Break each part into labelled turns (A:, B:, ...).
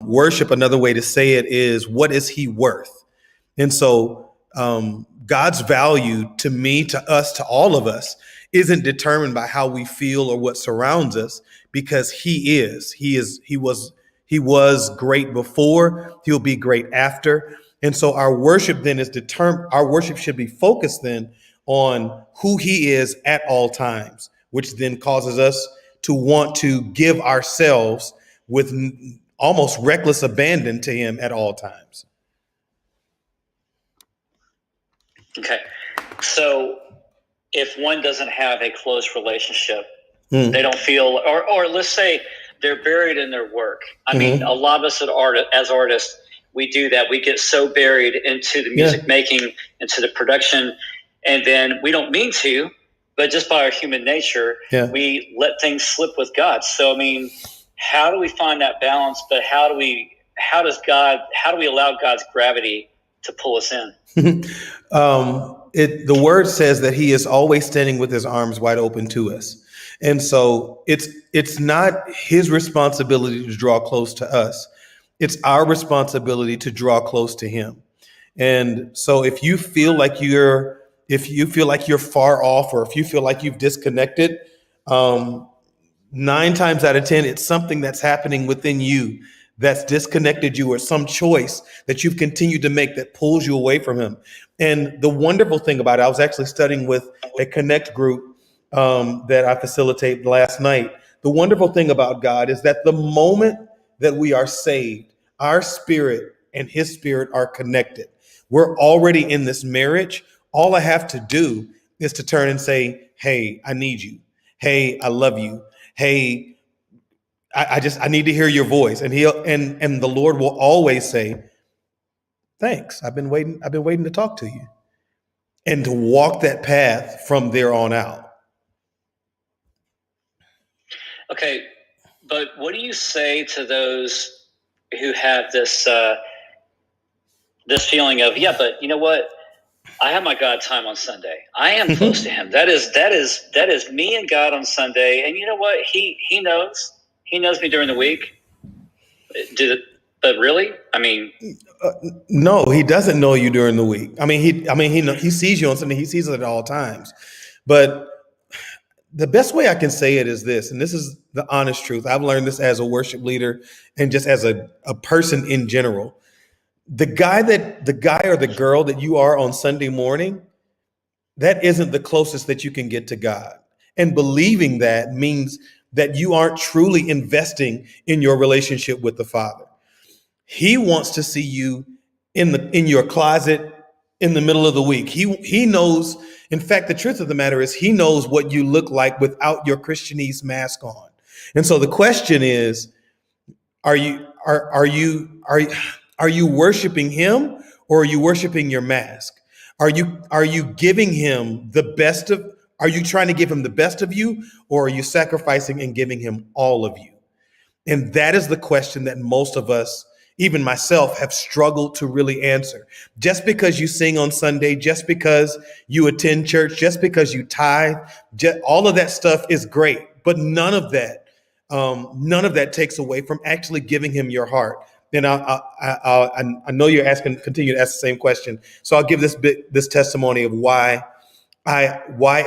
A: worship, another way to say it is, what is he worth? And so God's value to me, to us, to all of us, isn't determined by how we feel or what surrounds us, because he was great before, he'll be great after. And so our worship then is determined, our worship should be focused then on who he is at all times, which then causes us to want to give ourselves with almost reckless abandon to him at all times.
B: Okay. So if one doesn't have a close relationship, they don't feel, or let's say they're buried in their work. I mean, a lot of us as artists, we do that. We get so buried into the music making, into the production, and then we don't mean to, but just by our human nature, we let things slip with God. So, I mean, how do we find that balance? But how do we allow God's gravity to pull us in?
A: The word says that he is always standing with his arms wide open to us. And so it's not his responsibility to draw close to us. It's our responsibility to draw close to him. And so if you feel like you're far off, or if you feel like you've disconnected, 9 times out of 10, it's something that's happening within you that's disconnected you, or some choice that you've continued to make that pulls you away from him. And the wonderful thing about it, I was actually studying with a Connect group that I facilitated last night. The wonderful thing about God is that the moment that we are saved, our spirit and his spirit are connected. We're already in this marriage. All I have to do is to turn and say, hey, I need you. Hey, I love you. Hey, I need to hear your voice. And and the Lord will always say, thanks. I've been waiting to talk to you, and to walk that path from there on out.
B: Okay. But what do you say to those who have this feeling of, but you know what? I have my God time on Sunday. I am close to him. That is me and God on Sunday. And you know what? He knows. He knows me during the week. But really? I mean,
A: no, he doesn't know you during the week. He sees you on Sunday. He sees it at all times. But the best way I can say it is this, and this is the honest truth. I've learned this as a worship leader and just as a person in general. The guy or the girl that you are on Sunday morning, that isn't the closest that you can get to God. And believing that means that you aren't truly investing in your relationship with the Father. He wants to see you in your closet in the middle of the week. He knows. In fact, the truth of the matter is, he knows what you look like without your Christianese mask on. And so the question is, are you worshiping him, or are you worshiping your mask? Are you giving him the best of? Are you trying to give him the best of you, or are you sacrificing and giving him all of you? And that is the question that most of us, even myself, have struggled to really answer. Just because you sing on Sunday, just because you attend church, just because you tithe, all of that stuff is great. But none of that takes away from actually giving him your heart. And I know you're continue to ask the same question. So I'll give this testimony of why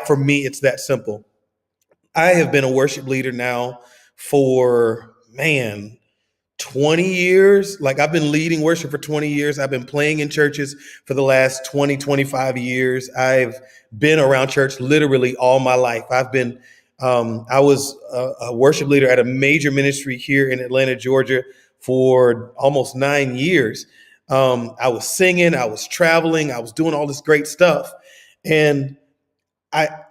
A: for me it's that simple. I have been a worship leader now for 20 years. Like, I've been leading worship for 20 years. I've been playing in churches for the last 25 years. I've been around church literally all my life. I was a worship leader at a major ministry here in Atlanta, Georgia for almost 9 years. I was singing, I was traveling, I was doing all this great stuff. And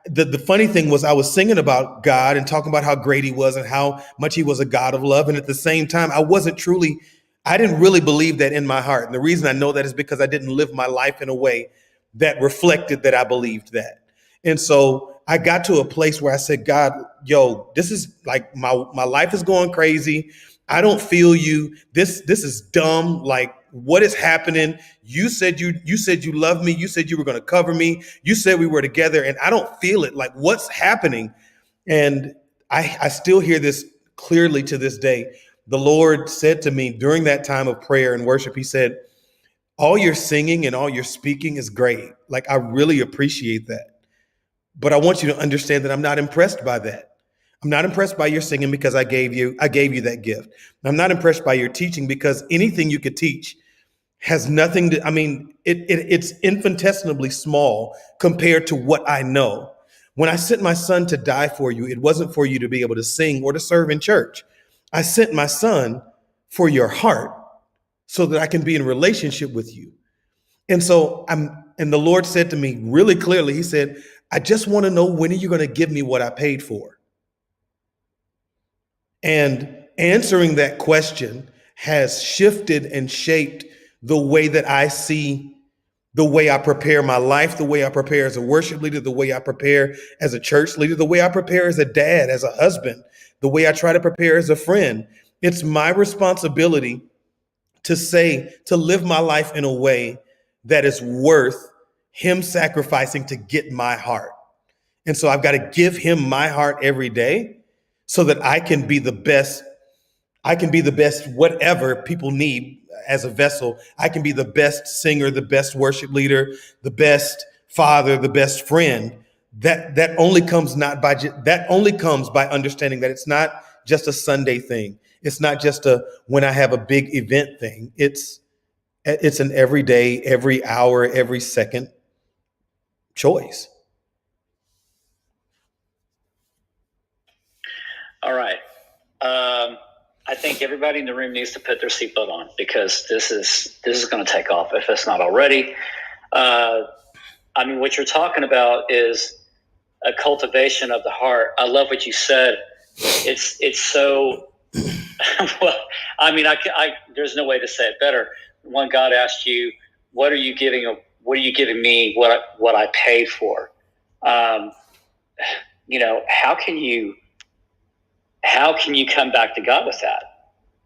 A: the funny thing was, I was singing about God and talking about how great he was and how much he was a God of love. And at the same time, I didn't really believe that in my heart. And the reason I know that is because I didn't live my life in a way that reflected that I believed that. And so I got to a place where I said, God, this is like, my life is going crazy. I don't feel you. This is dumb. Like, what is happening? You said you love me. You said you were going to cover me. You said we were together, and I don't feel it. Like, what's happening? And I still hear this clearly to this day. the Lord said to me during that time of prayer and worship, he said, all your singing and all your speaking is great. Like, I really appreciate that. But I want you to understand that I'm not impressed by that. I'm not impressed by your singing because I gave you that gift. I'm not impressed by your teaching because anything you could teach has nothing to, I mean, it's infinitesimally small compared to what I know. When I sent my son to die for you, it wasn't for you to be able to sing or to serve in church. I sent my son for your heart so that I can be in relationship with you. And so and the Lord said to me really clearly, he said, I just want to know, when are you going to give me what I paid for? And answering that question has shifted and shaped the way that I see, the way I prepare my life, the way I prepare as a worship leader, the way I prepare as a church leader, the way I prepare as a dad, as a husband, the way I try to prepare as a friend. It's my responsibility to live my life in a way that is worth him sacrificing to get my heart. And so I've got to give him my heart every day so that I can be the best. I can be the best, whatever people need as a vessel. I can be the best singer, the best worship leader, the best father, the best friend. That only comes by understanding that it's not just a Sunday thing. It's not just a when I have a big event thing. It's an everyday, every hour, every second choice.
B: All right. I think everybody in the room needs to put their seatbelt on, because this is going to take off if it's not already. I mean, what you're talking about is a cultivation of the heart. I love what you said. It's so well. I mean, there's no way to say it better. When God asked you, "What are you giving? What are you giving me? What I paid for?" How can you come back to God with that?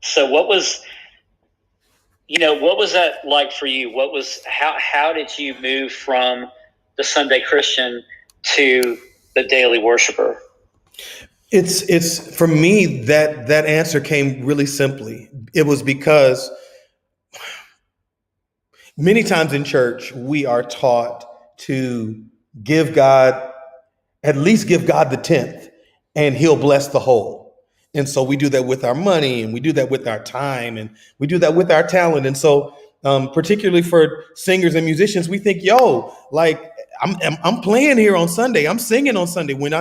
B: So what was that like for you? How did you move from the Sunday Christian to the daily worshiper?
A: It's for me, that answer came really simply. It was because many times in church, we are taught to at least give God the 10th, and he'll bless the whole. And so we do that with our money, and we do that with our time, and we do that with our talent. And so, particularly for singers and musicians, we think, like I'm playing here on Sunday, I'm singing on Sunday. When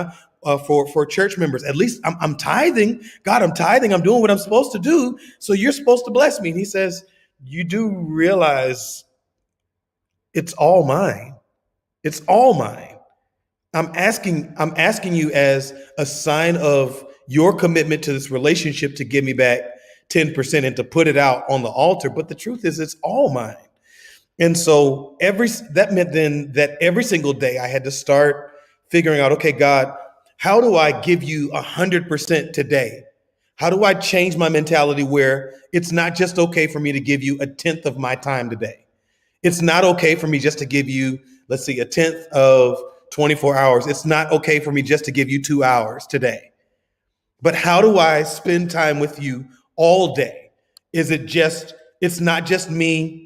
A: for church members, at least I'm tithing. God, I'm tithing. I'm doing what I'm supposed to do. So you're supposed to bless me. And he says, you do realize it's all mine. It's all mine. I'm asking you as a sign of your commitment to this relationship to give me back 10% and to put it out on the altar. But the truth is, it's all mine. And so that meant then that every single day I had to start figuring out, okay, God, how do I give you 100% today? How do I change my mentality where it's not just okay for me to give you a 10th of my time today? It's not okay for me just to give you, let's see, a 10th of 24 hours. It's not okay for me just to give you 2 hours today. But how do I spend time with you all day? It's not just me.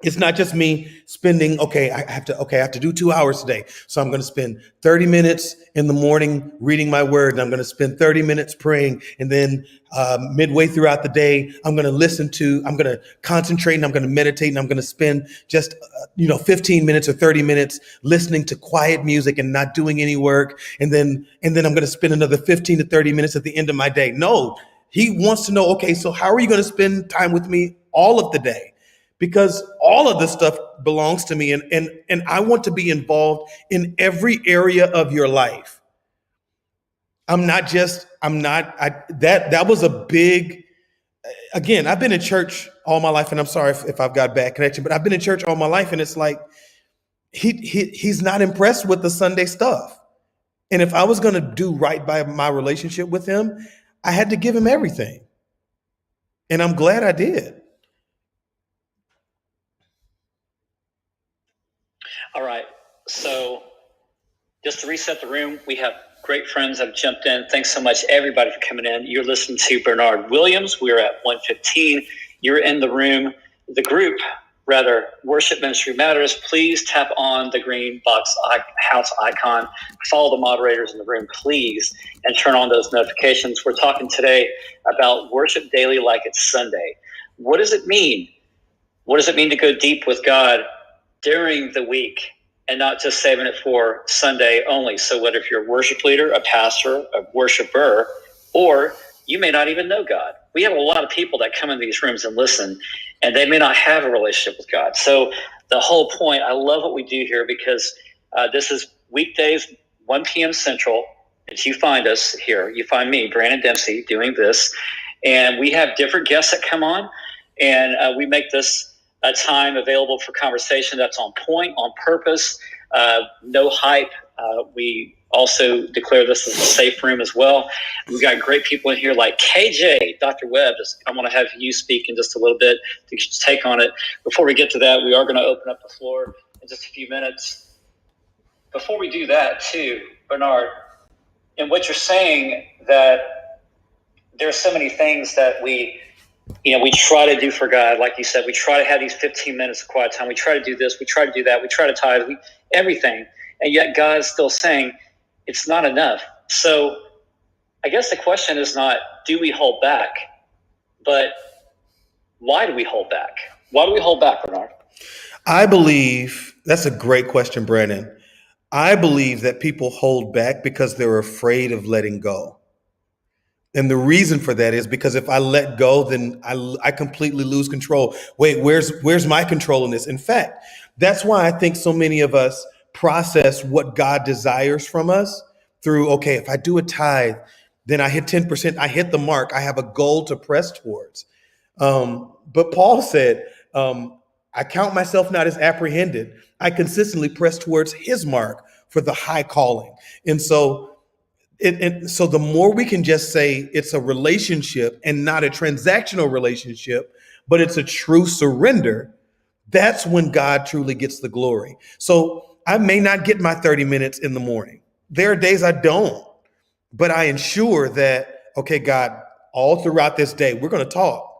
A: It's not just me spending, I have to do 2 hours today. So I'm going to spend 30 minutes in the morning reading my word, and I'm going to spend 30 minutes praying. And then midway throughout the day, I'm going to concentrate, and I'm going to meditate, and I'm going to spend just, 15 minutes or 30 minutes listening to quiet music and not doing any work. And then I'm going to spend another 15 to 30 minutes at the end of my day. No, he wants to know, okay, so how are you going to spend time with me all of the day? Because all of this stuff belongs to me, and I want to be involved in every area of your life. That was a big, again, I've been in church all my life, and I'm sorry if I've got bad connection, but I've been in church all my life, and it's like, he's not impressed with the Sunday stuff. And if I was going to do right by my relationship with him, I had to give him everything. And I'm glad I did.
B: All right. So just just to reset the room, we have great friends that have jumped in. Thanks so much, everybody, for coming in. You're listening to Bernard Williams. We're at 1:15. You're in the room, the group, rather, Worship Ministry Matters. Please tap on the green box house icon. Follow the moderators in the room, please, and turn on those notifications. We're talking today about worship daily like it's Sunday. What does it mean? What does it mean to go deep with God during the week and not just saving it for Sunday only? So whether if you're a worship leader, a pastor, a worshiper, or you may not even know God. We have a lot of people that come in these rooms and listen, and they may not have a relationship with God. So the whole point, I love what we do here, because this is weekdays, 1 p.m. Central. If you find us here, you find me, Brandon Dempsey, doing this. And we have different guests that come on, and we make this a time available for conversation that's on point, on purpose, no hype. We also declare this as a safe room as well. We've got great people in here like KJ, Dr. Webb. I want to have you speak in just a little bit to take on it. Before we get to that, we are going to open up the floor in just a few minutes. Before we do that, too, Bernard, in what you're saying, that there are so many things that we try to do for God. Like you said, we try to have these 15 minutes of quiet time. We try to do this. We try to do that. We try to tithe. Everything. And yet God is still saying it's not enough. So I guess the question is not, do we hold back? But why do we hold back? Why do we hold back, Bernard?
A: I believe that's a great question, Brandon. I believe that people hold back because they're afraid of letting go. And the reason for that is because if I let go, then I completely lose control. Wait, where's my control in this? In fact, that's why I think so many of us process what God desires from us through, okay, if I do a tithe, then I hit 10%, I hit the mark, I have a goal to press towards. But Paul said, I count myself not as apprehended. I consistently press towards his mark for the high calling. And so so the more we can just say it's a relationship and not a transactional relationship, but it's a true surrender, that's when God truly gets the glory. So I may not get my 30 minutes in the morning. There are days I don't, but I ensure that, okay, God, all throughout this day, we're going to talk.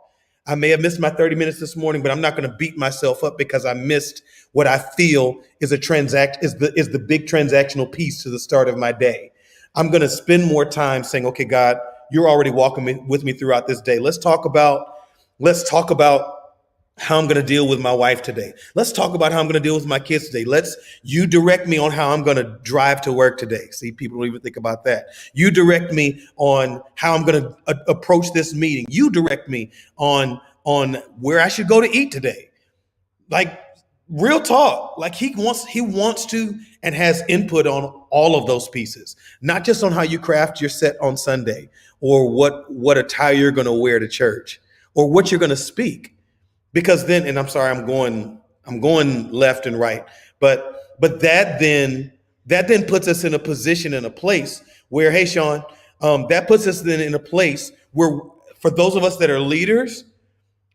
A: I may have missed my 30 minutes this morning, but I'm not going to beat myself up because I missed what I feel is the big transactional piece to the start of my day. I'm going to spend more time saying, okay, God, you're already walking with me throughout this day. Let's talk about how I'm going to deal with my wife today. Let's talk about how I'm going to deal with my kids today. You direct me on how I'm going to drive to work today. See, people don't even think about that. You direct me on how I'm going to approach this meeting. You direct me on where I should go to eat today. Like, real talk. Like he wants to and has input on all of those pieces, not just on how you craft your set on Sunday or what attire you're going to wear to church or what you're going to speak. Because then, and I'm sorry, I'm going left and right, but that then puts us in a position, in a place where, hey, Sean, that puts us then in a place where, for those of us that are leaders,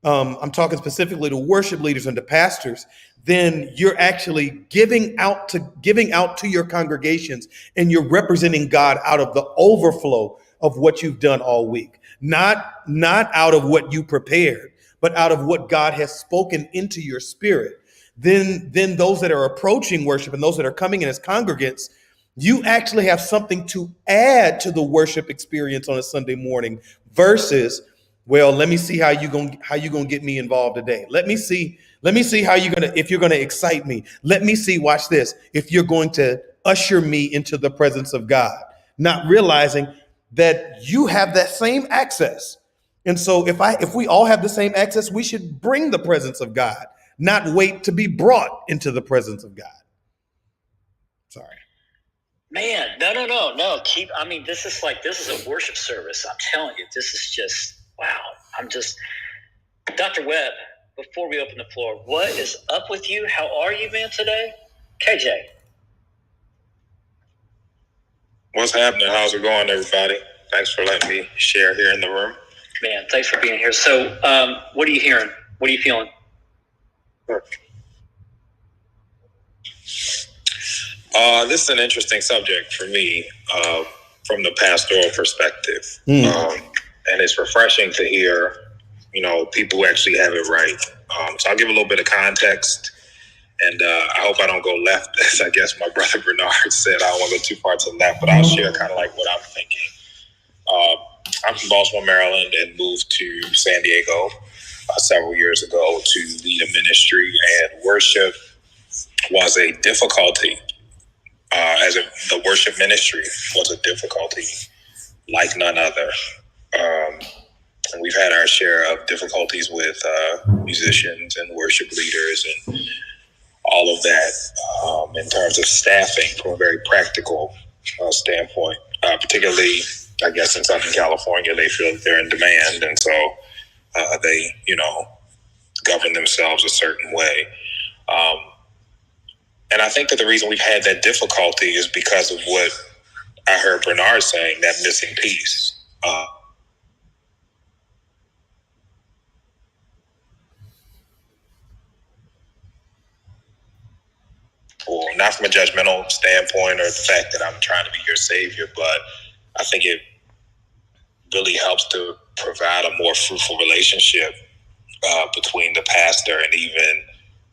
A: I'm talking specifically to worship leaders and to pastors, then you're actually giving out to your congregations, and you're representing God out of the overflow of what you've done all week, not out of what you prepared, but out of what God has spoken into your spirit. Then those that are approaching worship and those that are coming in as congregants, you actually have something to add to the worship experience on a Sunday morning versus, well, let me see how you gonna get me involved today. Let me see how if you're gonna excite me. Let me see, watch this, if you're going to usher me into the presence of God, not realizing that you have that same access. And so if we all have the same access, we should bring the presence of God, not wait to be brought into the presence of God. Sorry.
B: Man, no. This is a worship service. I'm telling you, this is just, wow. Dr. Webb, before we open the floor, what is up with you? How are you, man, today? KJ.
C: What's happening? How's it going, everybody? Thanks for letting me share here in the room.
B: Man, thanks for being here. So, what are you hearing? What are you feeling?
C: This is an interesting subject for me from the pastoral perspective. And it's refreshing to hear, people who actually have it right. So I'll give a little bit of context, and I hope I don't go left, as I guess my brother Bernard said. I don't want to go too far to the left, but I'll share kind of like what I'm thinking. I'm from Baltimore, Maryland, and moved to San Diego several years ago to lead a ministry, and worship was a difficulty. The worship ministry was a difficulty like none other. And we've had our share of difficulties with musicians and worship leaders and all of that in terms of staffing from a very practical standpoint. Particularly, I guess, in Southern California, they feel that they're in demand, and so they, govern themselves a certain way. And I think that the reason we've had that difficulty is because of what I heard Bernard saying, that missing piece. Or not from a judgmental standpoint or the fact that I'm trying to be your savior, but I think it really helps to provide a more fruitful relationship between the pastor and even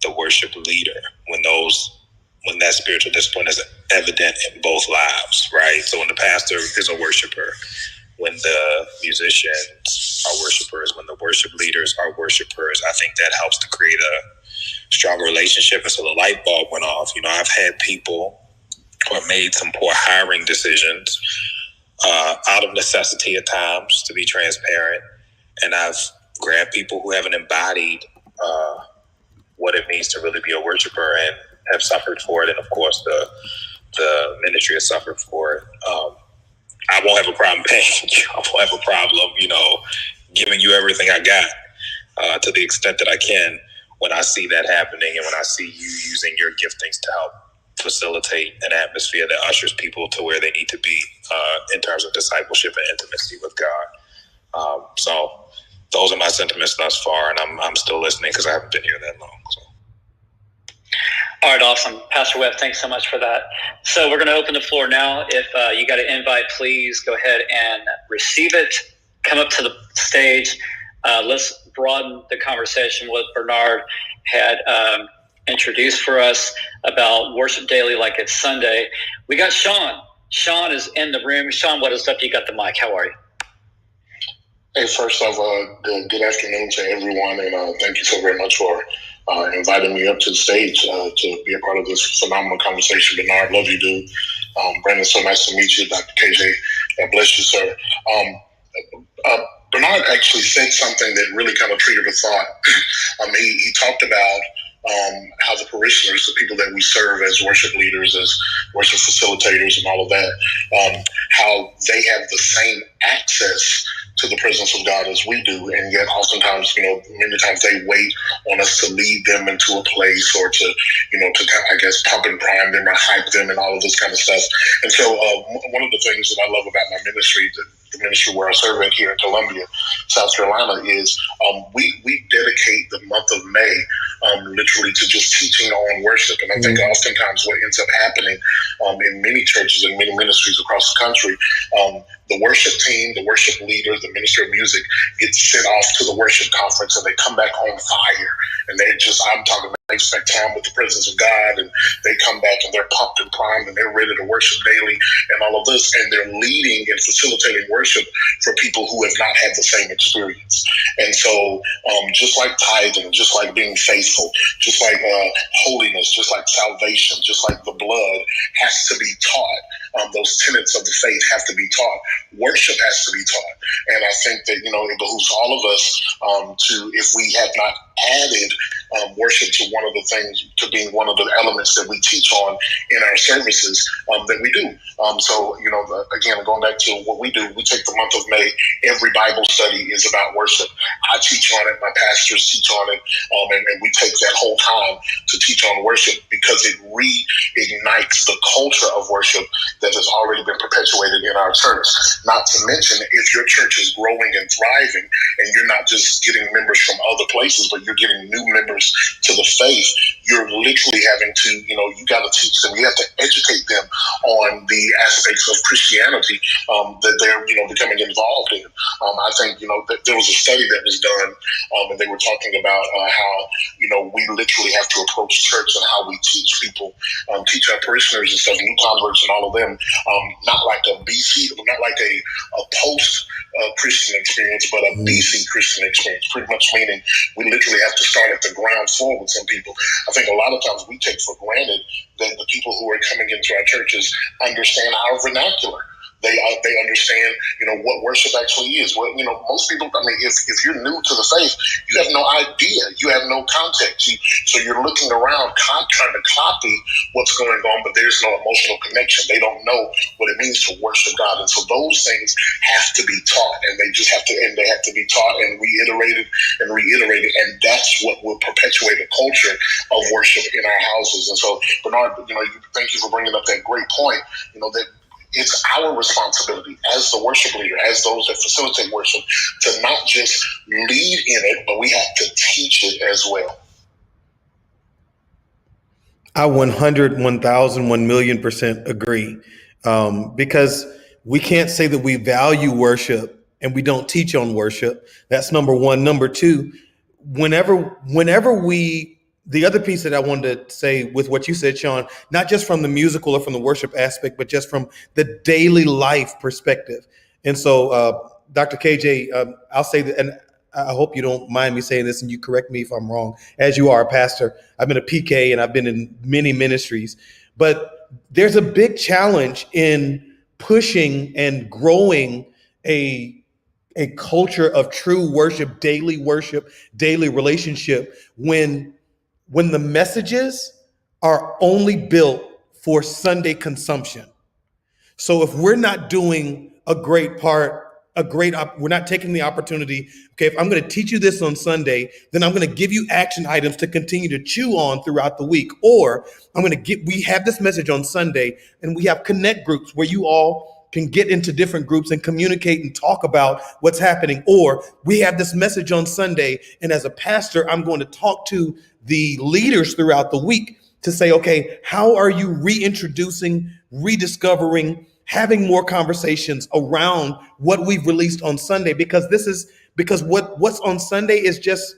C: the worship leader when that spiritual discipline is evident in both lives, right? So when the pastor is a worshiper, when the musicians are worshipers, when the worship leaders are worshipers, I think that helps to create a stronger relationship. And so the light bulb went off. I've had people who have made some poor hiring decisions out of necessity at times, to be transparent. And I've grabbed people who haven't embodied what it means to really be a worshiper and have suffered for it. And of course, the ministry has suffered for it. I won't have a problem paying you. I won't have a problem, giving you everything I got to the extent that I can when I see that happening and when I see you using your giftings to help facilitate an atmosphere that ushers people to where they need to be in terms of discipleship and intimacy with God. So those are my sentiments thus far, and I'm still listening because I haven't been here that long. So.
B: All right, awesome. Pastor Webb, thanks so much for that. So we're going to open the floor now. If you got an invite, please go ahead and receive it. Come up to the stage. Let's broaden the conversation what Bernard had introduced for us about Worship Daily like it's Sunday. We got Sean. Sean is in the room. Sean, what is up? You got the mic. How are you?
D: Hey, first off, good afternoon to everyone, and thank you so very much for inviting me up to the stage to be a part of this phenomenal conversation. Bernard, love you, dude. Brandon, so nice to meet you. Dr. KJ, God bless you, sir. Bernard actually said something that really kind of triggered a thought. He talked about how the parishioners, the people that we serve as worship leaders, as worship facilitators and all of that, how they have the same access to the presence of God as we do, and yet oftentimes, many times they wait on us to lead them into a place or to I guess pump and prime them or hype them and all of this kind of stuff. And so one of the things that I love about my ministry, the ministry where I serve at here in Columbia, South Carolina, is we dedicate the month of May literally to just teaching on worship. And I think oftentimes what ends up happening in many churches and many ministries across the country, the worship team, the worship leader, the minister of music gets sent off to the worship conference and they come back on fire. And I'm talking about, they spend time with the presence of God, and they come back and they're pumped and primed and they're ready to worship daily and all of this. And they're leading and facilitating worship for people who have not had the same experience. And so just like tithing, just like being faithful, just like holiness, just like salvation, just like the blood has to be taught. Those tenets of the faith have to be taught. Worship has to be taught. And I think that, it behooves all of us to, if we have not added worship to one of the things, to being one of the elements that we teach on in our services, that we do. So, again, going back to what we do, we take the month of May. Every Bible study is about worship. I teach on it. My pastors teach on it. And we take that whole time to teach on worship because it reignites the culture of worship that has already been perpetuated in our church. Not to mention, if your church is growing and thriving and you're not just getting members from other places, but you're getting new members to the faith, you're literally having to, you got to teach them. You have to educate them on the aspects of Christianity that they're, becoming involved in. I think, there was a study that was done, and they were talking about how, we literally have to approach church and how we teach people, teach our parishioners and stuff, new converts and all of them, not like a BC, not like a post Christian experience, but a BC Christian experience, pretty much meaning we literally have to start at the ground floor with some people. I think a lot of times we take for granted that the people who are coming into our churches understand our vernacular. They understand, what worship actually is. Well, most people, if you're new to the faith, you have no idea. You have no context. So you're looking around trying to copy what's going on, but there's no emotional connection. They don't know what it means to worship God. And so those things have to be taught, and they have to be taught and reiterated. And that's what will perpetuate a culture of worship in our houses. And so, Bernard, thank you for bringing up that great point, that it's our responsibility as the worship leader, as those that facilitate worship, to not just lead in it, but we have to teach it as well.
A: I 100, 1,000, 1,000,000% agree. Because we can't say that we value worship and we don't teach on worship. That's number one. Number two, the other piece that I wanted to say with what you said, Sean, not just from the musical or from the worship aspect, but just from the daily life perspective. And so, Dr. KJ, I'll say that, and I hope you don't mind me saying this and you correct me if I'm wrong, as you are a pastor. I've been a PK and I've been in many ministries, but there's a big challenge in pushing and growing a culture of true worship, daily relationship when the messages are only built for Sunday consumption. So if we're not doing we're not taking the opportunity, okay, if I'm going to teach you this on Sunday, then I'm going to give you action items to continue to chew on throughout the week. Or we have this message on Sunday and we have connect groups where you all can get into different groups and communicate and talk about what's happening. Or we have this message on Sunday, and as a pastor, I'm going to talk to the leaders throughout the week to say, okay, how are you reintroducing, rediscovering, having more conversations around what we've released on Sunday? Because what's on Sunday is just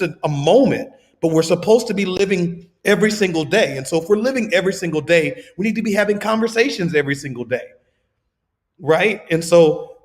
A: a moment, but we're supposed to be living every single day. And so if we're living every single day, we need to be having conversations every single day. Right. And so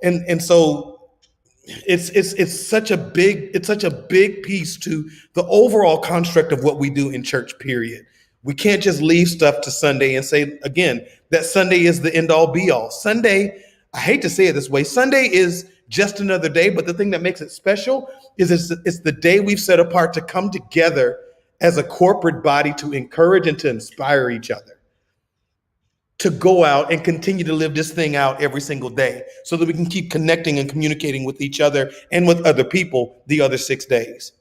A: it's such a big piece to the overall construct of what we do in church, period. We can't just leave stuff to Sunday and say, again, that Sunday is the end all be all. Sunday, I hate to say it this way, Sunday is just another day. But the thing that makes it special is it's the day we've set apart to come together as a corporate body to encourage and to inspire each other to go out and continue to live this thing out every single day so that we can keep connecting and communicating with each other and with other people the other 6 days.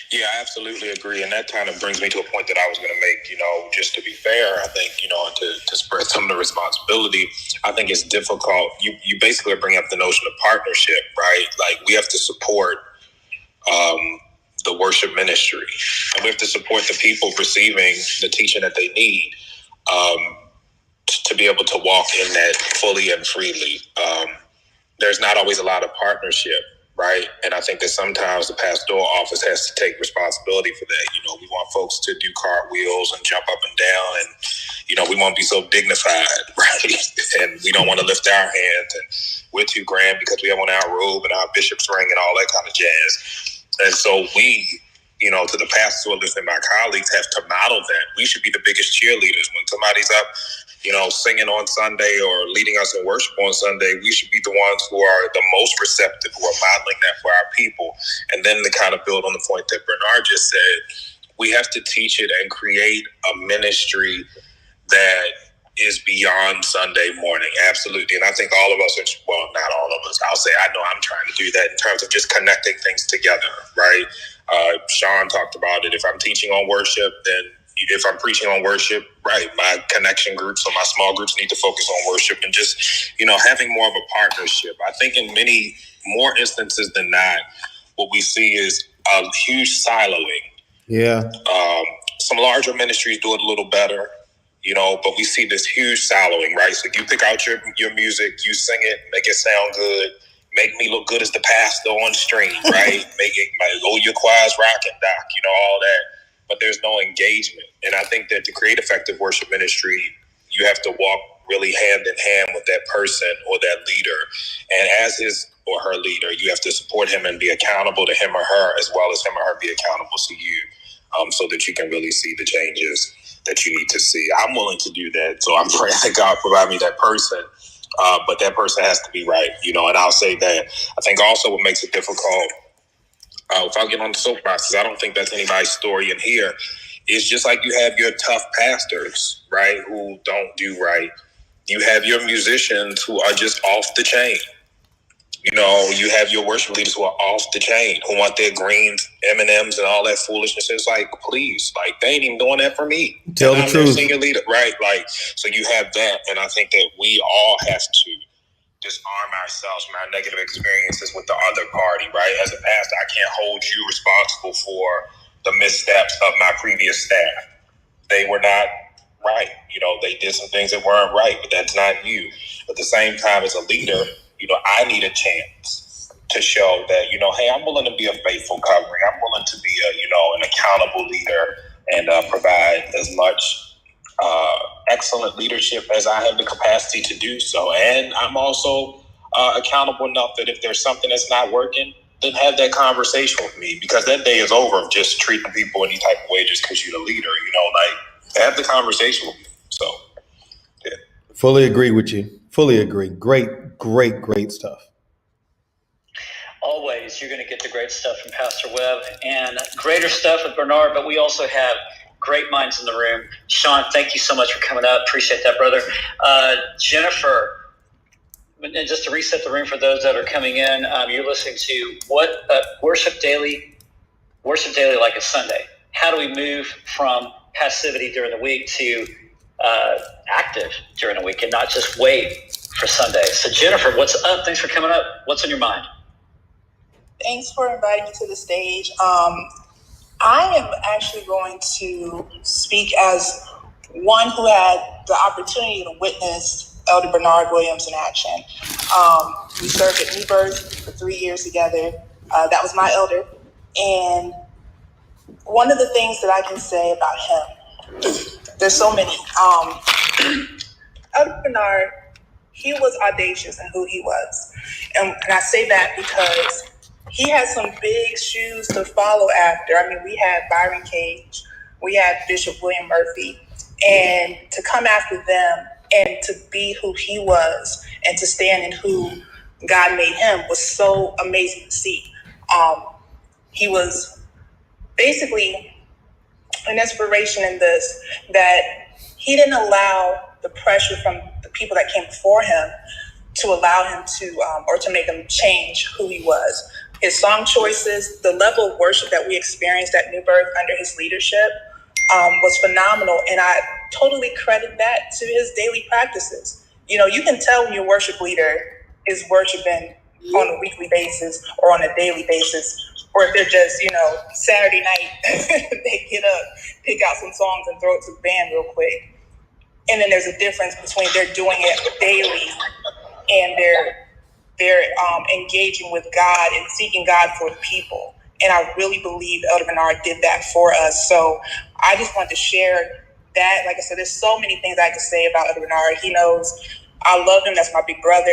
C: Yeah, I absolutely agree. And that kind of brings me to a point that I was going to make, just to be fair, I think, to spread some of the responsibility, I think it's difficult. You basically bring up the notion of partnership, right? Like we have to support the worship ministry, and we have to support the people receiving the teaching that they need to be able to walk in that fully and freely. There's not always a lot of partnership. Right. And I think that sometimes the pastoral office has to take responsibility for that. We want folks to do cartwheels and jump up and down. And, we want to be so dignified. Right. And we don't want to lift our hands. And we're too grand because we have on our robe and our bishop's ring and all that kind of jazz. And so we, to the pastors who are listening, my colleagues have to model that. We should be the biggest cheerleaders. When somebody's up, singing on Sunday or leading us in worship on Sunday, we should be the ones who are the most receptive, who are modeling that for our people. And then to kind of build on the point that Bernard just said, we have to teach it and create a ministry that is beyond Sunday morning. Absolutely. And I think all of us not all of us, I know I'm trying to do that in terms of just connecting things together, right? Sean talked about it. If I'm teaching on worship, then if I'm preaching on worship, right, my connection groups or my small groups need to focus on worship and just, having more of a partnership. I think in many more instances than not, what we see is a huge siloing.
A: Yeah.
C: Some larger ministries do it a little better, but we see this huge siloing, right? So you pick out your music, you sing it, make it sound good, make me look good as the pastor on stream, right? Your choir's rocking, doc, all that. But there's no engagement. And I think that to create effective worship ministry, you have to walk really hand in hand with that person or that leader. And as his or her leader, you have to support him and be accountable to him or her, as well as him or her be accountable to you, so that you can really see the changes that you need to see. I'm willing to do that. So I'm praying that God provide me that person. But that person has to be right, and I'll say that. I think also what makes it difficult, without getting on the soapboxes, I don't think that's anybody's story in here. It's just like you have your tough pastors, right, who don't do right. You have your musicians who are just off the chain. You have your worship leaders who are off the chain, who want their greens, M&Ms, and all that foolishness. It's like, please, they ain't even doing that for me.
A: Tell the truth.
C: Senior leader, right? So you have that, and I think that we all have to disarm ourselves from our negative experiences with the other party, right? As a pastor, I can't hold you responsible for the missteps of my previous staff. They were not right. They did some things that weren't right, but that's not you. At the same time, as a leader, I need a chance to show that, hey, I'm willing to be a faithful covering. I'm willing to be an accountable leader and provide as much excellent leadership as I have the capacity to do so. And I'm also accountable enough that if there's something that's not working, then have that conversation with me, because that day is over of just treating people any type of way just because you're the leader, have the conversation with me. So, yeah.
A: Fully agree with you. Fully agree. Great stuff.
B: Always, you're going to get the great stuff from Pastor Webb and greater stuff with Bernard, but we also have great minds in the room. Sean, thank you so much for coming up. Appreciate that, brother. Jennifer, and just to reset the room for those that are coming in, you're listening to Worship Daily like a Sunday. How do we move from passivity during the week to active during the week and not just wait for Sunday? So Jennifer, what's up? Thanks for coming up. What's on your mind?
E: Thanks for inviting me to the stage. I am actually going to speak as one who had the opportunity to witness Elder Bernard Williams in action. We served at New Birth for 3 years together. That was my elder. And one of the things that I can say about him, there's so many. Elder Bernard, he was audacious in who he was. And I say that because he had some big shoes to follow after. I mean, we had Byron Cage, we had Bishop William Murphy, and to come after them and to be who he was and to stand in who God made him was so amazing to see. He was basically an inspiration in this, that he didn't allow the pressure from the people that came before him to allow him to, or to make him change who he was. His song choices, the level of worship that we experienced at New Birth under his leadership was phenomenal. And I totally credit that to his daily practices. You can tell when your worship leader is worshiping on a weekly basis or on a daily basis, or if they're just, Saturday night, they get up, pick out some songs and throw it to the band real quick. And then there's a difference between they're doing it daily and they're engaging with God and seeking God for the people. And I really believe Elder Bernard did that for us. So I just wanted to share that. Like I said, there's so many things I could say about Elder Bernard. He knows I love him. That's my big brother.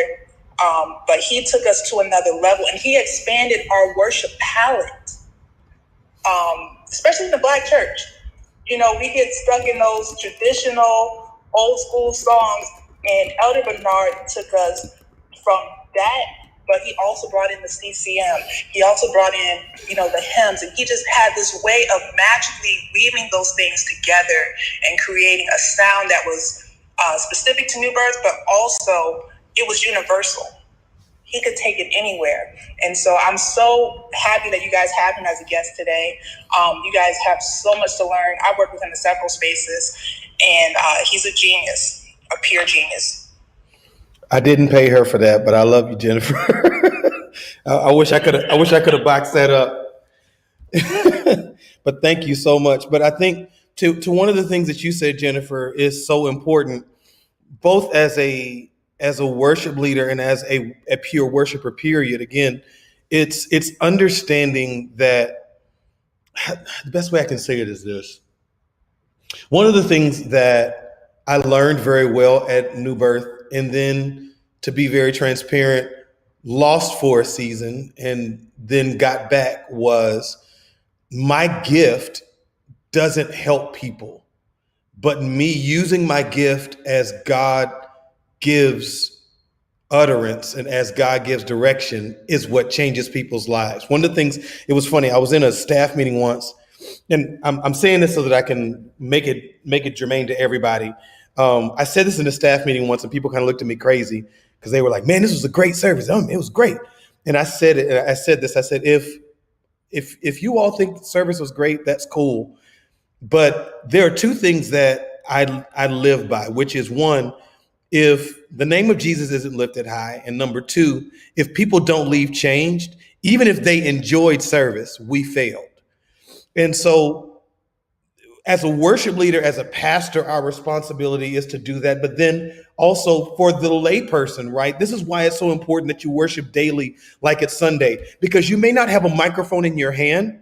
E: But he took us to another level, and he expanded our worship palette, especially in the Black church. We get stuck in those traditional old school songs, and Elder Bernard took us from that, but he also brought in the CCM. He also brought in, the hymns, and he just had this way of magically weaving those things together and creating a sound that was specific to New Birth, but also it was universal. He could take it anywhere. And so I'm so happy that you guys have him as a guest today. You guys have so much to learn. I work with him in several spaces, and he's a genius, a pure genius.
A: I didn't pay her for that, but I love you, Jennifer. I wish I could have boxed that up. But thank you so much. But I think to one of the things that you said, Jennifer, is so important, both as a worship leader and as a pure worshiper, period. Again, it's understanding that the best way I can say it is this. One of the things that I learned very well at New Birth, and then to be very transparent, lost for a season and then got back, was my gift doesn't help people, but me using my gift as God gives utterance and as God gives direction is what changes people's lives. One of the things, it was funny, I was in a staff meeting once, and I'm saying this so that I can make it germane to everybody. I said this in a staff meeting once, and people kind of looked at me crazy because they were like, "Man, this was a great service. It was great." And I said it. I said this. I said, if you all think the service was great, that's cool. But there are two things that I live by, which is, one, if the name of Jesus isn't lifted high, and number two, if people don't leave changed, even if they enjoyed service, we failed. And so as a worship leader, as a pastor, our responsibility is to do that. But then also for the layperson, right? This is why it's so important that you worship daily like it's Sunday, because you may not have a microphone in your hand,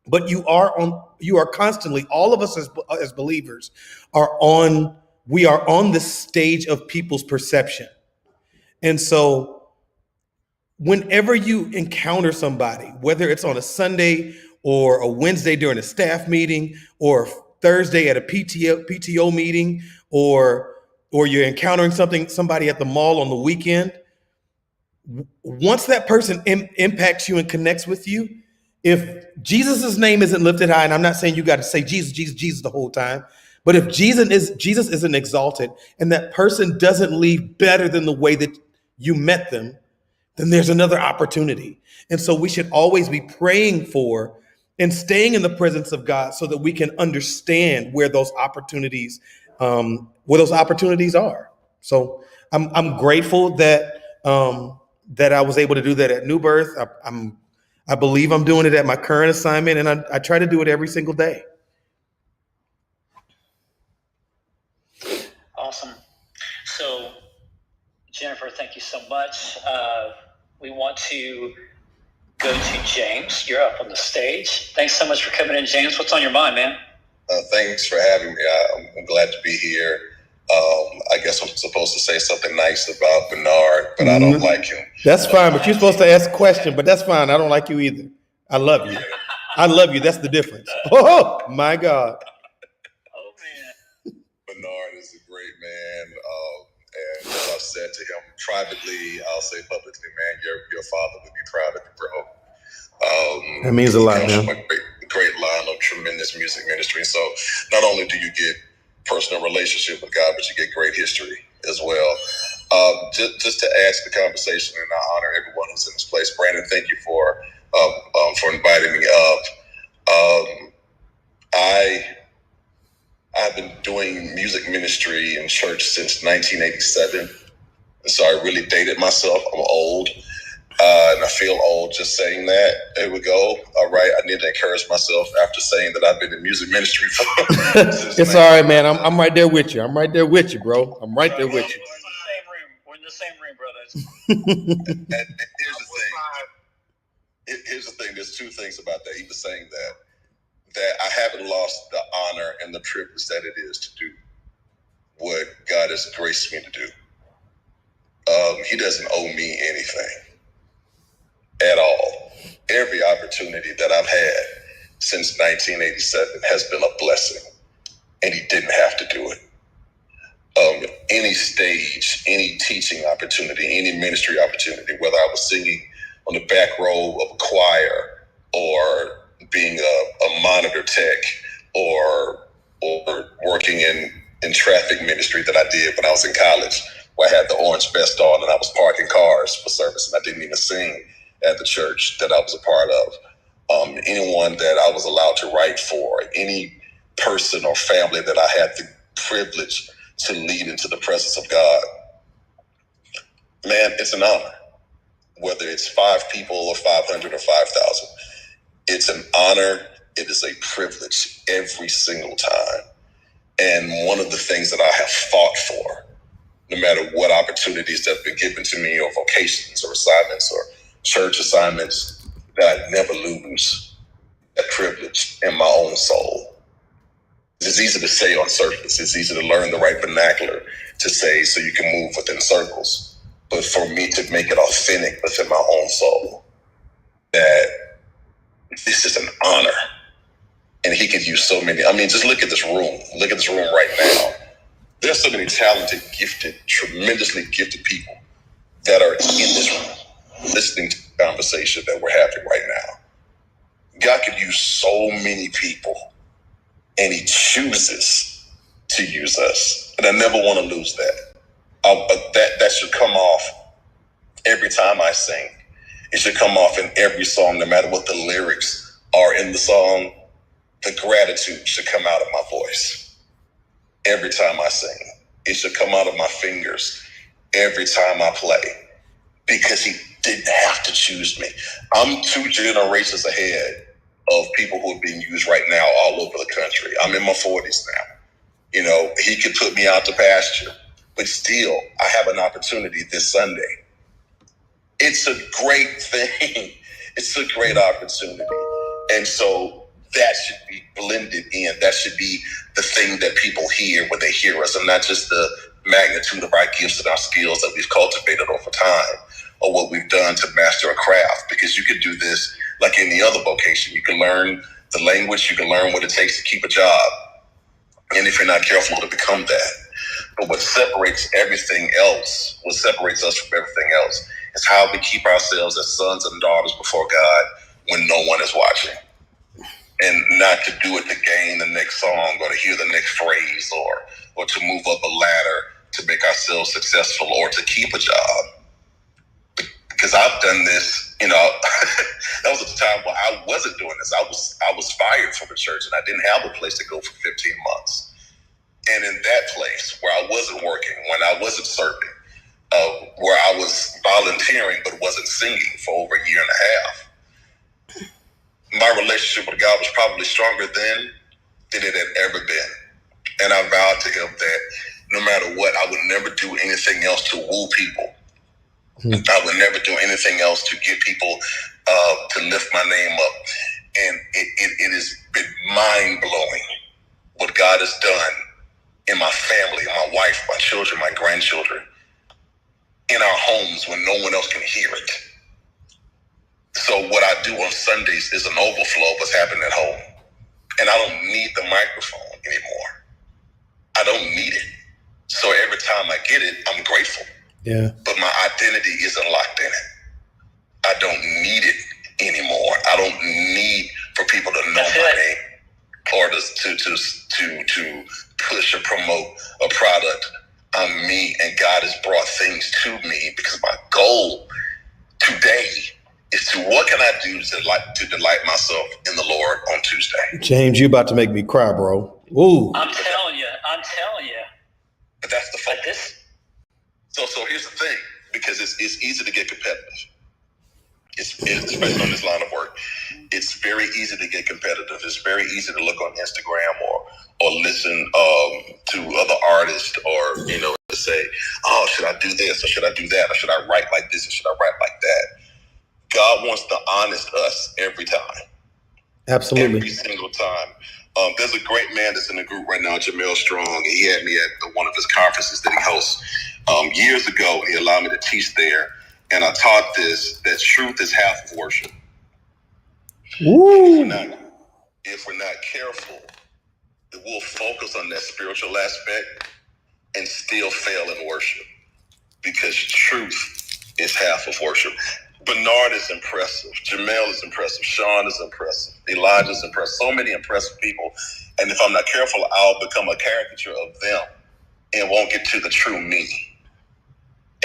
A: but you are constantly, all of us as believers we are on the stage of people's perception. And so whenever you encounter somebody, whether it's on a Sunday or a Wednesday during a staff meeting, or Thursday at a PTO meeting, or you're encountering somebody at the mall on the weekend, once that person impacts you and connects with you, if Jesus's name isn't lifted high, and I'm not saying you got to say Jesus, Jesus, Jesus the whole time, but if Jesus isn't exalted and that person doesn't leave better than the way that you met them, then there's another opportunity. And so we should always be praying for and staying in the presence of God so that we can understand where those opportunities are. So I'm grateful that I was able to do that at New Birth. I believe I'm doing it at my current assignment, and I try to do it every single day.
B: Awesome. So, Jennifer, thank you so much. We want to go to James. You're up on the stage. Thanks so much for coming in, James. What's on your mind, man?
F: Thanks for having me. I'm glad to be here. I guess I'm supposed to say something nice about Bernard, but I don't like him.
A: That's fine, but you're supposed to ask a question, but that's fine. I don't like you either. I love you. I love you. That's the difference. Oh, my God.
B: Oh, man.
F: Bernard is a great man. And as I've said to him privately, I'll say publicly, man, your father would be proud of you, bro.
A: That means a lot, man.
F: From a great line of tremendous music ministry. So not only do you get personal relationship with God, but you get great history as well. Just to add to the conversation, and I honor everyone who's in this place. Brandon, thank you for inviting me up. I've been doing music ministry in church since 1987, and so I really dated myself. I'm old, and I feel old just saying that. There we go. All right, I need to encourage myself after saying that I've been in music ministry for.
A: It's all right, man. I'm right there with you. I'm right there with you, bro. I'm right there with you.
B: We're in the same room, brothers.
F: And here's the thing. There's two things about that. He was saying that I haven't lost the honor and the privilege that it is to do what God has graced me to do. He doesn't owe me anything at all. Every opportunity that I've had since 1987 has been a blessing, and he didn't have to do it. Any stage, any teaching opportunity, any ministry opportunity, whether I was singing on the back row of a choir or being a monitor tech or working in traffic ministry that I did when I was in college, where I had the orange vest on and I was parking cars for service and I didn't even sing at the church that I was a part of. Anyone that I was allowed to write for, any person or family that I had the privilege to lead into the presence of God, man, it's an honor. Whether it's 5 people or 500 or 5,000, It's an honor. It is a privilege every single time. And one of the things that I have fought for, no matter what opportunities that have been given to me, or vocations or assignments or church assignments, that I never lose that privilege in my own soul. It's easy to say on surface. It's easy to learn the right vernacular to say so you can move within circles. But for me to make it authentic within my own soul, that this is an honor. And he could use so many. I mean, just look at this room. Look at this room right now. There's so many talented, gifted, tremendously gifted people that are in this room listening to the conversation that we're having right now. God could use so many people, and he chooses to use us. And I never want to lose that. That should come off every time I sing. It should come off in every song, no matter what the lyrics are in the song. The gratitude should come out of my voice every time I sing. It should come out of my fingers every time I play, because he didn't have to choose me. I'm 2 generations ahead of people who are being used right now all over the country. I'm in my 40s now. You know, he could put me out to pasture, but still, I have an opportunity this Sunday. It's a great thing. It's a great opportunity. And so that should be blended in. That should be the thing that people hear when they hear us, and not just the magnitude of our gifts and our skills that we've cultivated over time, or what we've done to master a craft. Because you could do this like any other vocation. You can learn the language, you can learn what it takes to keep a job. And if you're not careful, to become that. But what separates everything else, what separates us from everything else, is how we keep ourselves as sons and daughters before God when no one is watching. And not to do it to gain the next song, or to hear the next phrase, or to move up a ladder to make ourselves successful, or to keep a job. Because I've done this, you know, that was at the time where I wasn't doing this. I was fired from the church, and I didn't have a place to go for 15 months. And in that place where I wasn't working, when I wasn't serving, where I was volunteering but wasn't singing for over a year and a half, my relationship with God was probably stronger then than it had ever been. And I vowed to him that no matter what, I would never do anything else to woo people. I would never do anything else to get people to lift my name up. And it has been mind-blowing what God has done in my family, my wife, my children, my grandchildren, in our homes when no one else can hear it. So what I do on Sundays is an overflow of what's happening at home. And I don't need the microphone anymore. I don't need it. So every time I get it, I'm grateful.
A: Yeah.
F: But my identity isn't locked in it. I don't need it anymore. I don't need for people to know my name, or to push or promote a product. I'm me, and God has brought things to me because my goal today is to, what can I do to delight myself in the Lord on Tuesday?
A: James, you about to make me cry, bro. Ooh.
B: I'm telling you.
F: But that's the focus. So here's the thing, because it's easy to get competitive. Especially on this line of work, it's very easy to get competitive. It's very easy to look on Instagram or listen to other artists, or to say, oh, should I do this or should I do that, or should I write like this or should I write like that? God wants to honest us every time.
A: Absolutely.
F: Every single time. There's a great man that's in the group right now, Jamel Strong, and he had me at one of his conferences that he hosts years ago. He allowed me to teach there, and I taught this, that truth is half of worship.
A: Ooh.
F: If we're not careful, we'll focus on that spiritual aspect and still fail in worship, because truth is half of worship. Bernard is impressive. Jamel is impressive. Sean is impressive. Elijah is impressive. So many impressive people. And if I'm not careful, I'll become a caricature of them and won't get to the true me.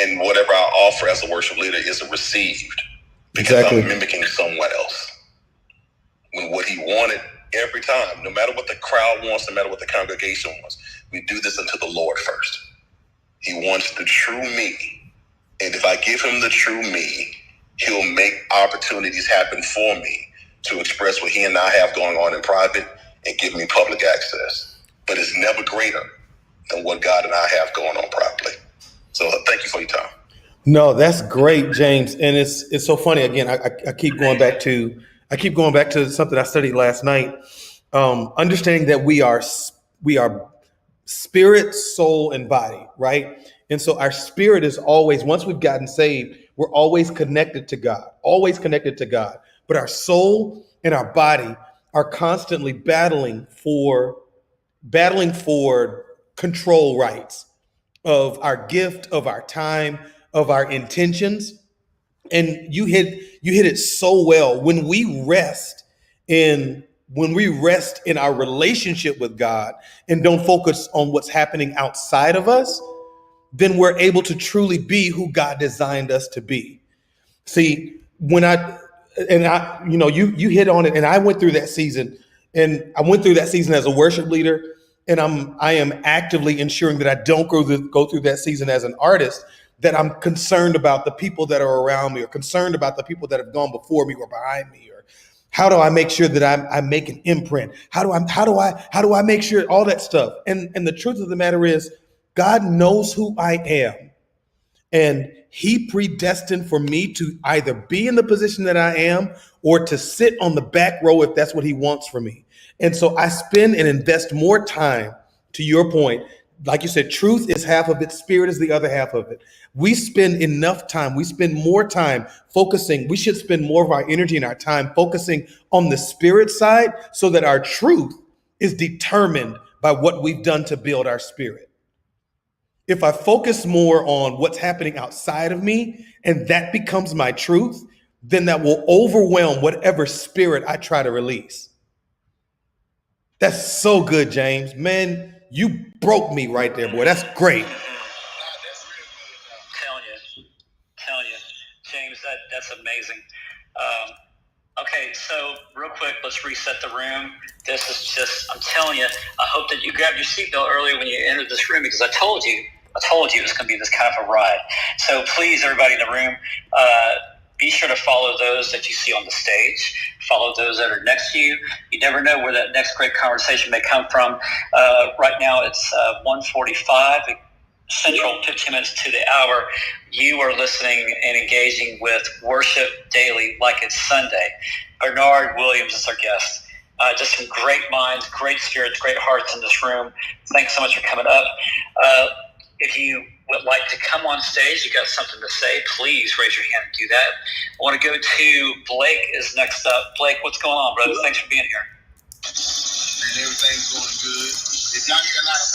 F: And whatever I offer as a worship leader isn't received because I'm mimicking someone else. When what he wanted every time, no matter what the crowd wants, no matter what the congregation wants, we do this unto the Lord first. He wants the true me. And if I give him the true me, he'll make opportunities happen for me to express what he and I have going on in private and give me public access. But it's never greater than what God and I have going on privately. So thank you for your time.
A: No, that's great, James. And it's so funny. Again, I keep going back to something I studied last night. Understanding that we are spirit, soul, and body, right? And so our spirit is always, once we've gotten saved, we're always connected to God, always connected to God. But our soul and our body are constantly battling for control rights of our gift, of our time, of our intentions. And you hit it so well. When we rest in our relationship with God and don't focus on what's happening outside of us, then we're able to truly be who God designed us to be. See, you hit on it, and I went through that season, as a worship leader, and I am actively ensuring that I don't go through that season as an artist, that I'm concerned about the people that are around me, or concerned about the people that have gone before me or behind me, or how do I make sure that I make an imprint? How do I make sure all that stuff? And the truth of the matter is, God knows who I am, and he predestined for me to either be in the position that I am or to sit on the back row if that's what he wants for me. And so I spend and invest more time, to your point. Like you said, truth is half of it, spirit is the other half of it. We spend more time focusing. We should spend more of our energy and our time focusing on the spirit side, so that our truth is determined by what we've done to build our spirit. If I focus more on what's happening outside of me and that becomes my truth, then that will overwhelm whatever spirit I try to release. That's so good, James. Man, you broke me right there, boy. That's great.
B: Telling you, James, that's amazing. Okay, so real quick, let's reset the room. This is just, I'm telling you, I hope that you grabbed your seatbelt earlier when you entered this room, because I told you it was going to be this kind of a ride. So please, everybody in the room, be sure to follow those that you see on the stage. Follow those that are next to you. You never know where that next great conversation may come from. Right now it's 1:45 Central, 15 minutes to the hour. You are listening and engaging with Worship Daily like it's Sunday. Bernard Williams is our guest. Just some great minds, great spirits, great hearts in this room. Thanks so much for coming up. If you would like to come on stage, you got something to say, please raise your hand and do that. I want to go to Blake is next up. Blake, what's going on, brother? Thanks for being here.
G: And everything's going good. If y'all hear a lot of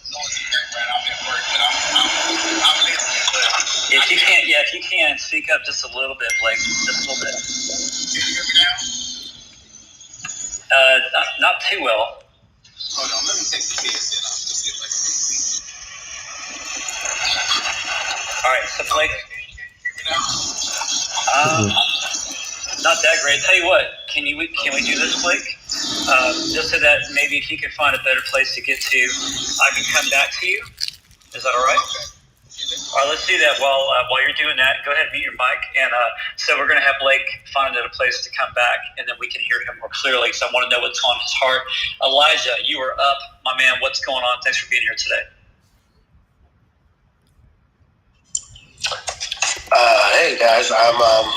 G: noise in the background, I'm at work, but I'm listening.
B: If you can, speak up just a little bit, Blake. Just a little bit.
G: Can you hear me now?
B: Not too well.
G: Hold on, let me take the headset off. Let's see if I can see.
B: All right, so Blake.
G: Can you hear me now?
B: Not that great. Tell you what, can we do this, Blake? Just so that maybe if you can find a better place to get to, I can come back to you. Is that all right?
G: Okay.
B: All right, let's do that. While you're doing that, go ahead and mute your mic. And so we're going to have Blake find a place to come back, and then we can hear him more clearly, because I want to know what's on his heart. Elijah, you are up, my man. What's going on? Thanks for being here today.
H: Hey guys, I'm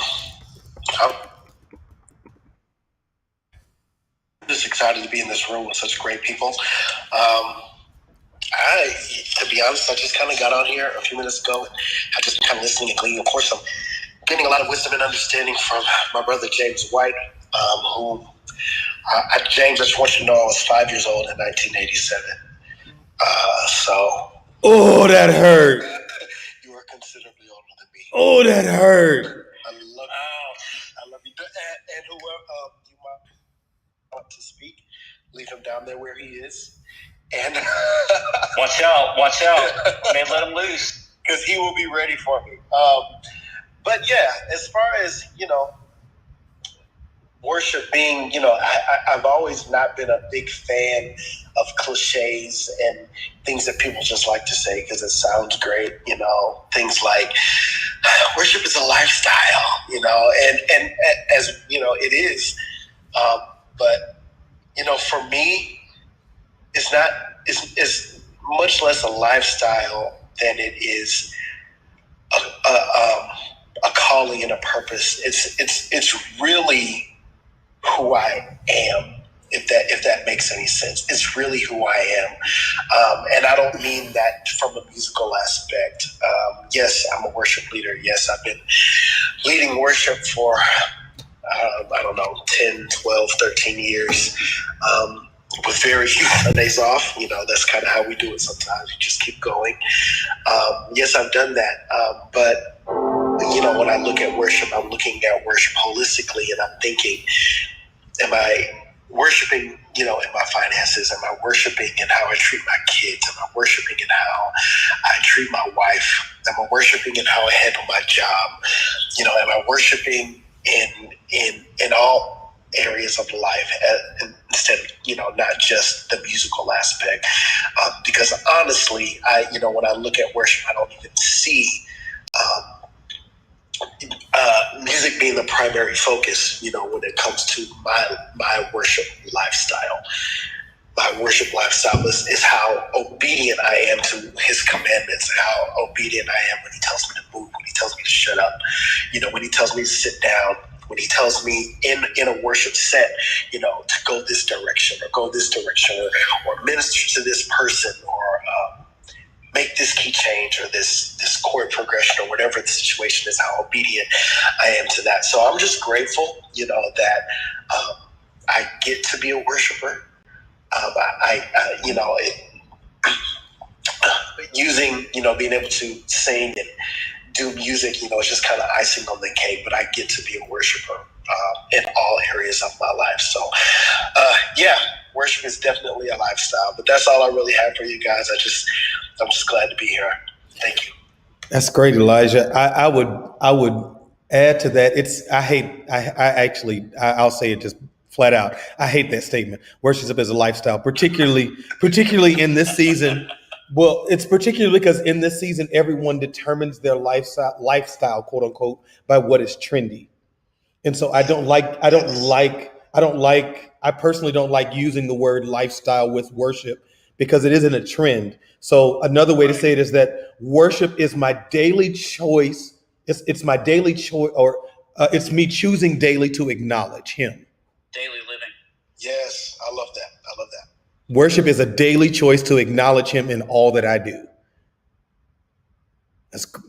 H: just excited to be in this room with such great people. To be honest, I just kind of got on here a few minutes ago. I just been kind of listening and gleaning. Of course, I'm getting a lot of wisdom and understanding from my brother James White, James, I just want you to know I was 5 years old in 1987.
A: Oh, that hurt.
H: You are considerably older than me.
A: Oh, that hurt.
H: I love you. I love you. And whoever you might want to speak, leave him down there where he is. And
B: Watch out. May let him loose.
H: Because he will be ready for me. But yeah, as far as, worship being, I've always not been a big fan of cliches and things that people just like to say because it sounds great, things like worship is a lifestyle, and as it is, But for me, it's much less a lifestyle than it is a calling and a purpose. It's really who I am. If that makes any sense, it's really who I am, and I don't mean that from a musical aspect. Yes, I'm a worship leader. Yes, I've been leading worship for I don't know, 10, 12, 13 years, with very few Sundays off. That's kind of how we do it sometimes. You just keep going. Yes, I've done that. But, when I look at worship, I'm looking at worship holistically, and I'm thinking, am I worshiping, in my finances? Am I worshiping in how I treat my kids? Am I worshiping in how I treat my wife? Am I worshiping in how I handle my job? Am I worshiping in all areas of life, instead of not just the musical aspect? Because honestly, when I look at worship, I don't even see music being the primary focus. When it comes to my worship lifestyle. My worship lifestyle is how obedient I am to his commandments, how obedient I am when he tells me to move, when he tells me to shut up, when he tells me to sit down, when he tells me in a worship set, to go this direction or go this direction, or minister to this person, or make this key change, or this chord progression, or whatever the situation is, how obedient I am to that. So I'm just grateful, that I get to be a worshiper. Using, being able to sing and do music, it's just kind of icing on the cake, but I get to be a worshiper in all areas of my life. So, worship is definitely a lifestyle, but that's all I really have for you guys. I'm just glad to be here. Thank you.
A: That's great, Elijah. I would add to that. I'll say it just flat out. I hate that statement. Worship is a lifestyle, particularly in this season. Well, it's particularly because in this season, everyone determines their lifestyle, quote unquote, by what is trendy. And so I personally don't like using the word lifestyle with worship, because it isn't a trend. So another way to say it is that worship is my daily choice. It's my daily choice, or it's me choosing daily to acknowledge him.
B: Daily living.
H: Yes, I love that.
A: Worship is a daily choice to acknowledge him in all that I do.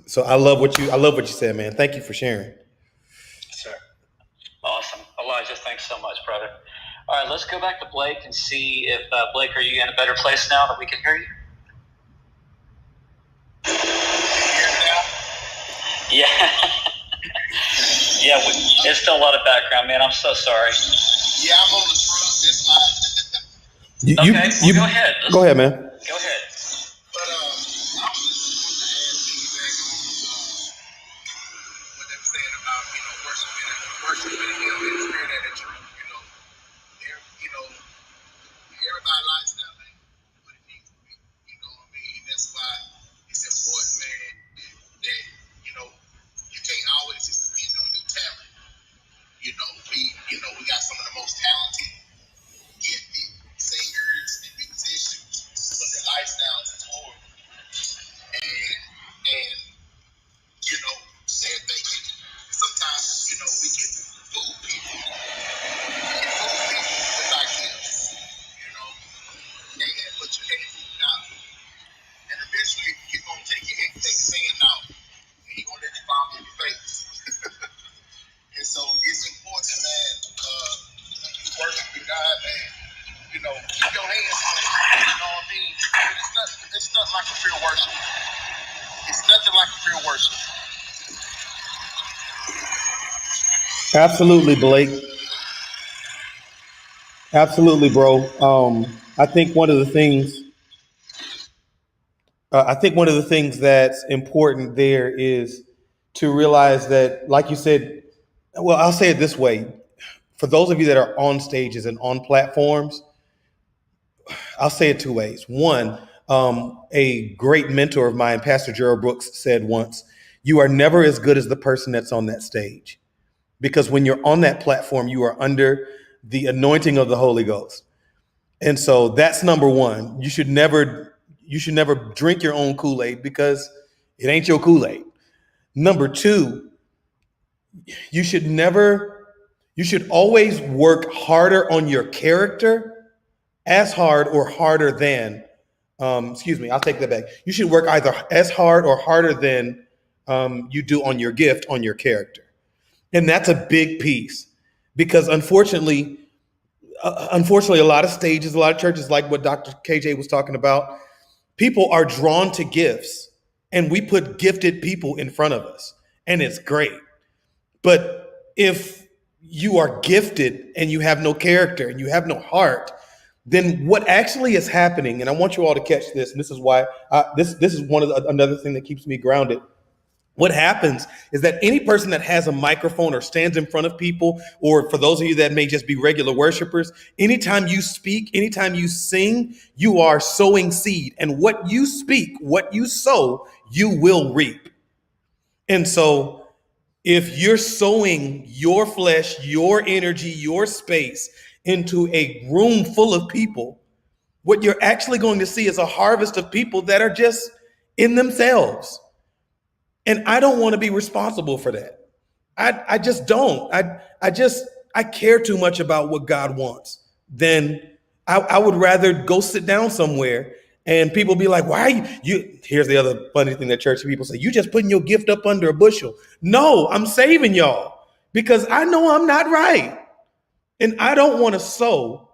A: So I love what you said, man. Thank you for sharing.
H: Sir.
B: Awesome. Elijah, thanks so much, brother. All right, let's go back to Blake and see if, Blake, are you in a better place now that we can hear you? Yeah. Yeah, it's still a lot of background, man. I'm so sorry.
G: Yeah, I'm on the truck. That's my.
B: Go ahead.
A: Go ahead, man.
B: Go ahead.
G: But I was just what they were saying about worshiping Him in spirit and in truth. Everybody lifestyle ain't what it needs to be. What I mean? That's why it's important, man, that you can't always just depend on your talent. We got some of the most talented, gifted singers and musicians, but their lifestyles is horrible. And saying they can sometimes, we can fool people. We can fool people with our gifts, but you can't fool God. And eventually you're gonna take your hand out and you're gonna let you bomb in your face. And so it's important, man, when you worship with God, man, keep your hands clean. You know what I mean? It's nothing like a pure worship. It's nothing like a pure worship.
A: Absolutely, Blake. Absolutely, bro. I think one of the things that's important there is to realize that, like you said, well, I'll say it this way. For those of you that are on stages and on platforms, I'll say it two ways. One, a great mentor of mine, Pastor Gerald Brooks, said once, you are never as good as the person that's on that stage. Because when you're on that platform, you are under the anointing of the Holy Ghost. And so that's number one. You should never drink your own Kool-Aid, because it ain't your Kool-Aid. Number two, you should always work harder on your character, as hard or harder than, I'll take that back. You should work either as hard or harder than you do on your gift, on your character. And that's a big piece, because unfortunately, a lot of stages, a lot of churches, like what Dr. KJ was talking about, people are drawn to gifts, and we put gifted people in front of us, and it's great. But if you are gifted and you have no character and you have no heart, then what actually is happening, and I want you all to catch this, and this is why this is another thing that keeps me grounded. What happens is that any person that has a microphone or stands in front of people, or for those of you that may just be regular worshipers, anytime you speak, anytime you sing, you are sowing seed. And what you speak, what you sow, you will reap. And so if you're sowing your flesh, your energy, your space into a room full of people, what you're actually going to see is a harvest of people that are just in themselves. And I don't want to be responsible for that. I just don't. I care too much about what God wants. Then I would rather go sit down somewhere and people be like, why are you? Here's the other funny thing that church people say: you just putting your gift up under a bushel. No, I'm saving y'all, because I know I'm not right. And I don't want to sow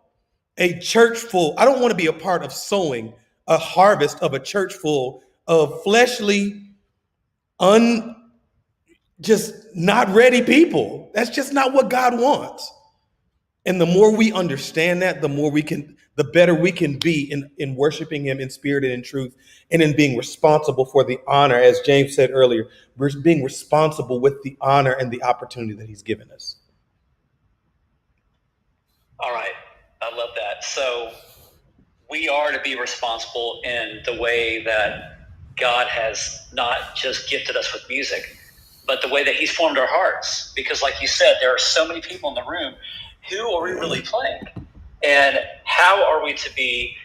A: a church full. I don't want to be a part of sowing a harvest of a church full of fleshly, just not ready people. That's just not what God wants. And the more we understand that, the better we can be in worshiping him in spirit and in truth, and in being responsible for the honor. As James said earlier, we're being responsible with the honor and the opportunity that he's given us.
B: All right. I love that. So we are to be responsible in the way that God has not just gifted us with music, but the way that he's formed our hearts. Because like you said, there are so many people in the room. Who are we really playing? And how are we to be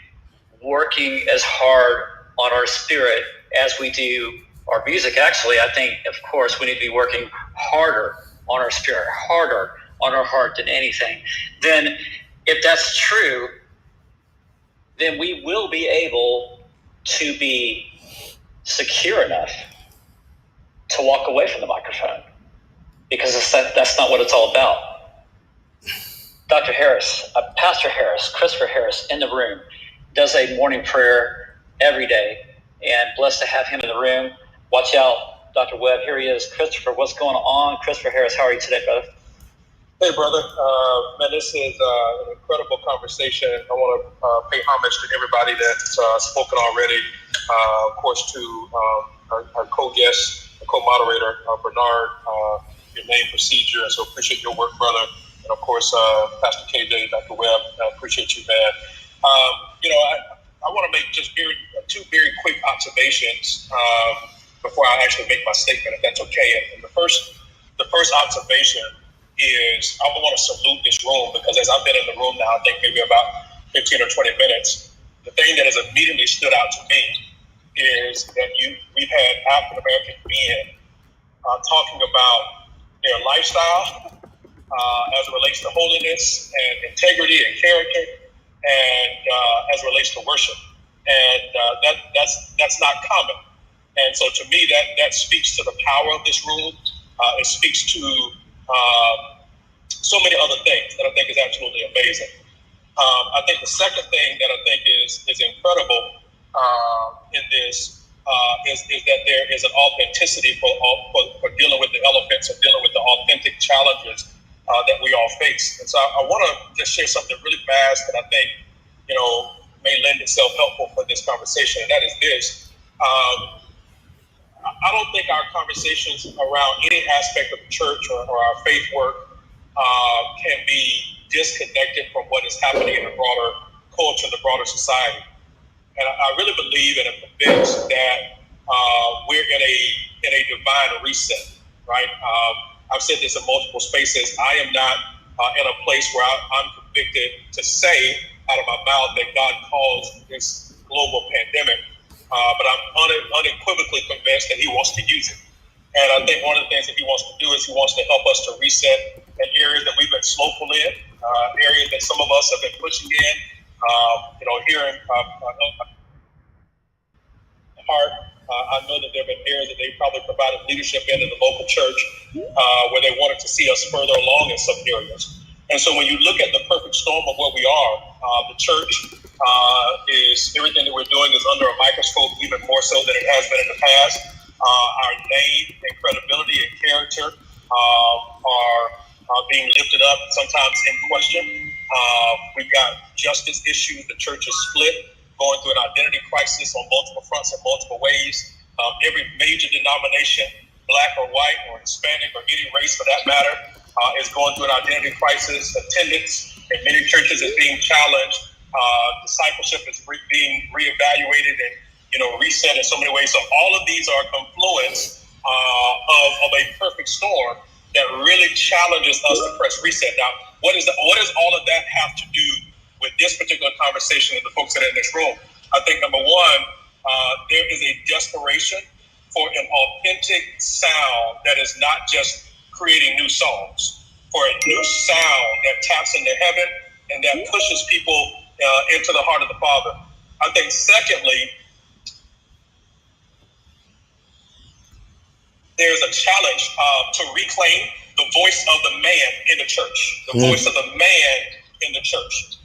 B: working as hard on our spirit as we do our music? Actually, I think, of course, we need to be working harder on our spirit, harder on our heart than anything. Then if that's true, then we will be able to be secure enough to walk away from the microphone, because that's not what it's all about. Dr. Harris, Pastor Harris, Christopher Harris in the room, does a morning prayer every day, and blessed to have him in the room. Watch out, Dr. Webb, here he is. Christopher, what's going on? Christopher Harris, how are you today, brother?
I: Hey, brother. Man, this is an incredible conversation. I want to pay homage to everybody that's spoken already. Of course, to our co-guest, the co-moderator, Bernard, your name, procedure. And so appreciate your work, brother. And of course, Pastor KJ, Dr. Webb, I appreciate you, man. I want to make just two very quick observations before I actually make my statement, if that's okay. And the first observation is I want to salute this room, because as I've been in the room now, I think maybe about 15 or 20 minutes, the thing that has immediately stood out to me is that we've had African-American men talking about their lifestyle as it relates to holiness and integrity and character, and as it relates to worship. And that's not common. And so to me, that speaks to the power of this room. It speaks to so many other things that I think is absolutely amazing. I think the second thing that I think is incredible in this is that there is an authenticity for dealing with the elephants, or dealing with the authentic challenges that we all face. And so I want to just share something really fast that I think may lend itself helpful for this conversation, and that is this. I don't think our conversations around any aspect of the church or our faith work can be disconnected from what is happening in the broader culture, the broader society. And I really believe and am convinced that we're in a divine reset, right? I've said this in multiple spaces. I am not in a place where I'm convicted to say out of my mouth that God caused this global pandemic, but I'm unequivocally convinced that he wants to use it. And I think one of the things that he wants to do is he wants to help us to reset in areas that we've been slowful in, areas that some of us have been pushing in. Here in heart, I know that there have been areas that they probably provided leadership in the local church where they wanted to see us further along in some areas. And so when you look at the perfect storm of where we are, the church is, everything that we're doing is under a microscope, even more so than it has been in the past. Our name and credibility and character are being lifted up, sometimes in question. We've got justice issues. The church is split, going through an identity crisis on multiple fronts in multiple ways. Every major denomination, black or white or Hispanic or any race for that matter, is going through an identity crisis. Attendance in many churches is being challenged. Discipleship is being reevaluated and reset in so many ways. So all of these are a confluence of a perfect storm that really challenges us to press reset. Now, what does all of that have to do with this particular conversation and the folks that are in this room? I think number one, there is a desperation for an authentic sound that is not just creating new songs, for a new sound that taps into heaven and that pushes people into the heart of the Father. I think secondly, there's a challenge to reclaim the voice of the man in the church, the voice of the man in the church.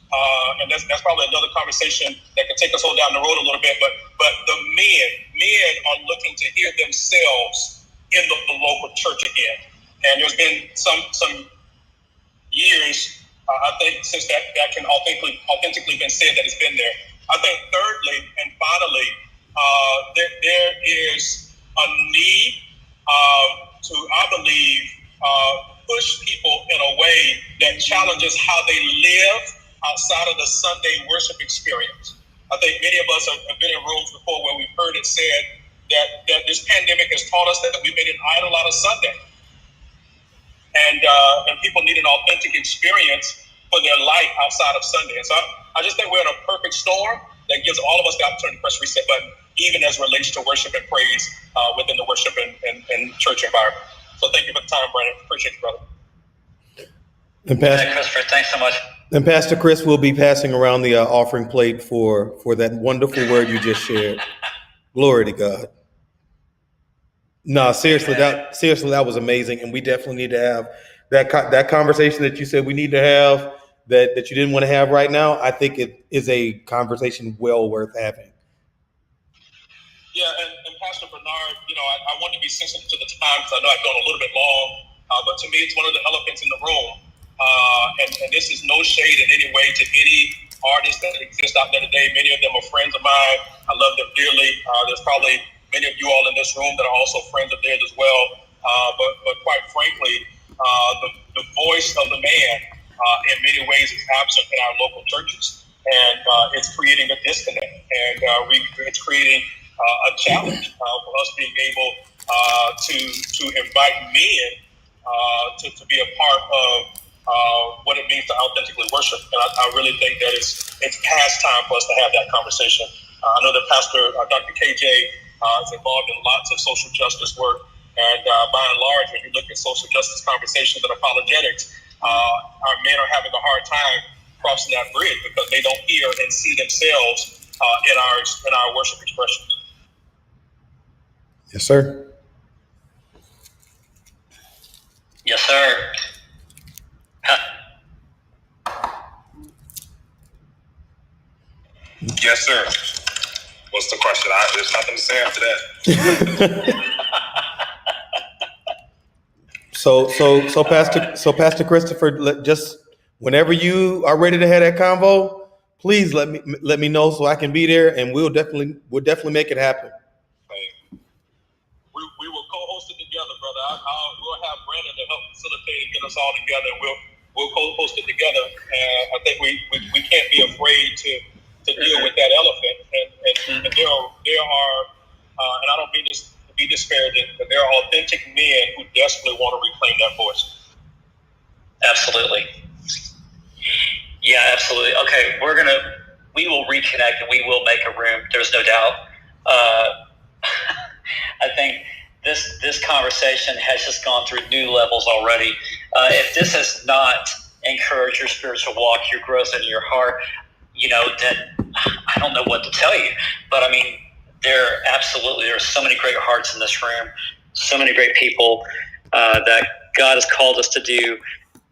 I: And that's probably another conversation that can take us all down the road a little bit. But the men are looking to hear themselves in the local church again. And there's been some years, I think, since that can authentically been said that it's been there. I think thirdly and finally, there is a need to, I believe, push people in a way that challenges how they live outside of the Sunday worship experience. I think many of us have been in rooms before where we've heard it said that this pandemic has taught us that we've been idle out of Sunday. And people need an authentic experience for their life outside of Sunday. And so I just think we're in a perfect storm that gives all of us the opportunity to press reset button, even as it relates to worship and praise within the worship and church environment. So thank you for the time, Brandon. Appreciate you, brother.
A: And
B: Christopher, thanks so much.
A: And Pastor Chris will be passing around the offering plate for that wonderful word you just shared. Glory to God. No, seriously, that was amazing, and we definitely need to have that conversation that you said we need to have that you didn't want to have right now. I think it is a conversation well worth having.
I: Yeah, and Pastor Bernard, I want to be sensitive to the time because I know I've gone a little bit long, but to me, it's one of the elephants in the room. And this is no shade in any way to any artists that exist out there today. Many of them are friends of mine. I love them dearly. There's probably many of you all in this room that are also friends of theirs as well. But quite frankly, the voice of the man in many ways is absent in our local churches. And it's creating a disconnect. And it's creating a challenge for us being able to invite men to be a part of what it means to authentically worship. And I really think that it's past time for us to have that conversation. I know that Pastor Dr. KJ is involved in lots of social justice work. And by and large, when you look at social justice conversations and apologetics, our men are having a hard time crossing that bridge because they don't hear and see themselves in our worship expression.
A: Yes, sir.
B: Yes, sir.
C: Yes, sir. What's the question? There's nothing to say after that.
A: So Pastor Christopher, just whenever you are ready to have that convo, please let me know so I can be there, and we'll definitely make it happen.
I: We will co-host it together, brother. We'll have Brandon to help facilitate and get us all together, and we'll co-host it together. And I think we can't be afraid to deal with that elephant. And there are, and I don't mean this to be disparaging, but there are authentic men who desperately want to reclaim that voice.
B: Absolutely. Yeah, absolutely. Okay, we will reconnect and we will make a room. There's no doubt. I think this conversation has just gone through new levels already. If this has not encouraged your spiritual walk, your growth in your heart, then I don't know what to tell you. But I mean, there are so many great hearts in this room, so many great people that God has called us to do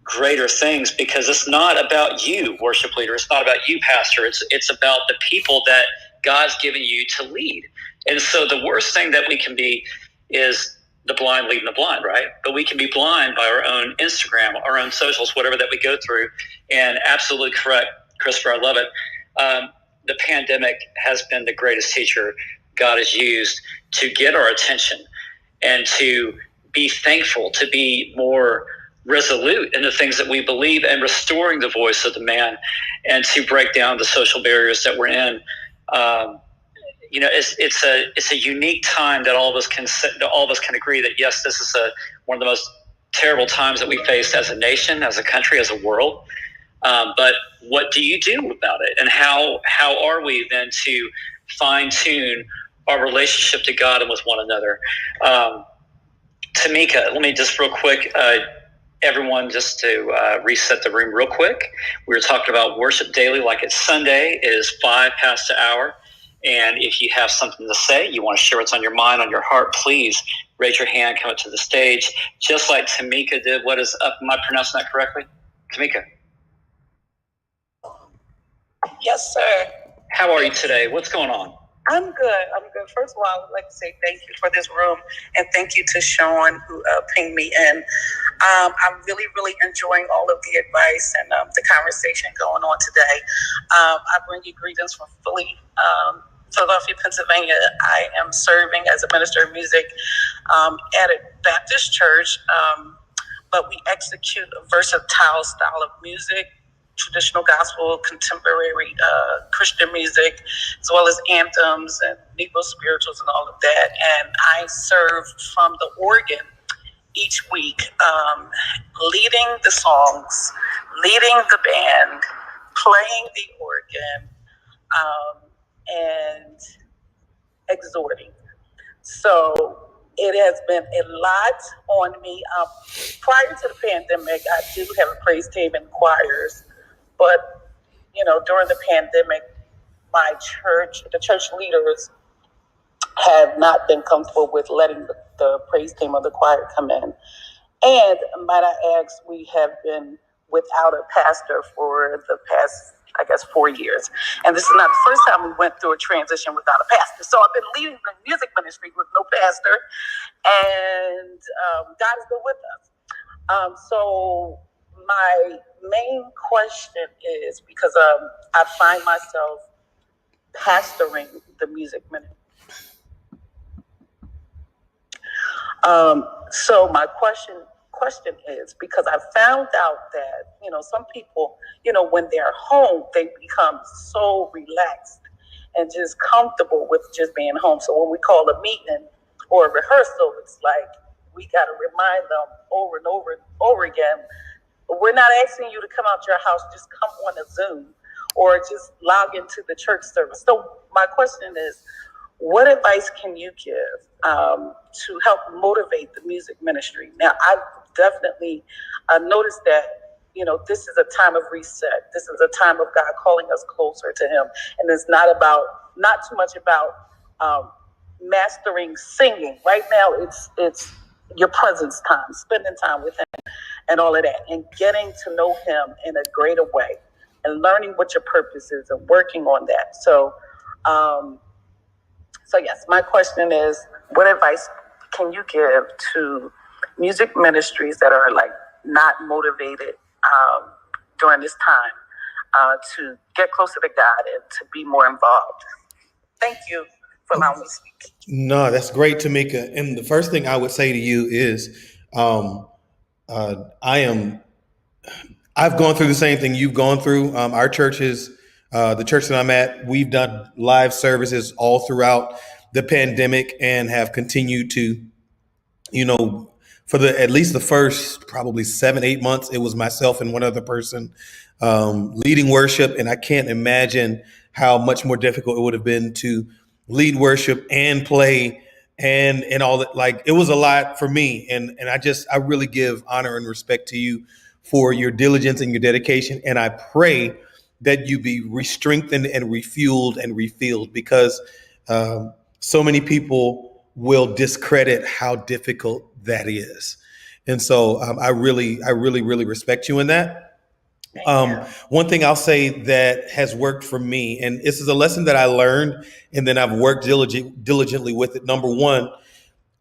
B: greater things, because it's not about you, worship leader. It's not about you, pastor. It's about the people that God's given you to lead. And so the worst thing that we can be is the blind leading the blind, right? But we can be blind by our own Instagram, our own socials, whatever that we go through. And absolutely correct, Christopher, I love it. The pandemic has been the greatest teacher God has used to get our attention and to be thankful, to be more resolute in the things that we believe, and restoring the voice of the man, and to break down the social barriers that we're in. It's a unique time that all of us can agree that yes, this is one of the most terrible times that we face as a nation, as a country, as a world. But what do you do about it, and how are we then to fine tune our relationship to God and with one another? Tamika, let me just real quick. Everyone, just to reset the room real quick. We were talking about worship daily like it's Sunday. It is 5 past the hour. And if you have something to say, you want to share what's on your mind, on your heart, please raise your hand, come up to the stage, just like Tamika did. What is up? Am I pronouncing that correctly? Tamika.
J: Yes, sir.
B: How are you today? What's going on?
J: I'm good. First of all, I would like to say thank you for this room, and thank you to Sean who pinged me in. I'm really, really enjoying all of the advice and the conversation going on today. I bring you greetings from Philadelphia, Pennsylvania. I am serving as a minister of music at a Baptist church, but we execute a versatile style of music: traditional gospel, contemporary Christian music, as well as anthems and Negro spirituals and all of that. And I serve from the organ each week, leading the songs, leading the band, playing the organ, and exhorting. So it has been a lot on me. Prior to the pandemic, I do have a praise team and choirs. But, during the pandemic, the church leaders have not been comfortable with letting the praise team or the choir come in. And might I ask, we have been without a pastor for the past, 4 years. And this is not the first time we went through a transition without a pastor. So I've been leading the music ministry with no pastor, and God has been with us. So my main question is, because I find myself pastoring the music ministry. So my question is, because I found out that, some people, when they're home, they become so relaxed and just comfortable with just being home. So when we call a meeting or a rehearsal, it's like we got to remind them over and over and over again, we're not asking you to come out your house, just come on a Zoom or just log into the church service. So my question is, what advice can you give to help motivate the music ministry? Now, I've definitely noticed that, this is a time of reset. This is a time of God calling us closer to Him. And it's not too much about mastering singing. Right now, it's your presence time, spending time with Him and all of that, and getting to know Him in a greater way and learning what your purpose is and working on that. So yes, my question is, what advice can you give to music ministries that are not motivated during this time to get closer to God and to be more involved? Thank you for allowing me to speak.
A: No, that's great, Tamika. And the first thing I would say to you is, I've gone through the same thing you've gone through. Our churches, the church that I'm at, we've done live services all throughout the pandemic and have continued to, for at least the first probably 7-8 months, it was myself and one other person leading worship. And I can't imagine how much more difficult it would have been to lead worship and play and all that. Like, it was a lot for me. And I really give honor and respect to you for your diligence and your dedication. And I pray that you be re-strengthened and refueled and refilled, because so many people will discredit how difficult that is. And so I really respect you in that. One thing I'll say that has worked for me, and this is a lesson that I learned, and then I've worked diligently with it. Number one,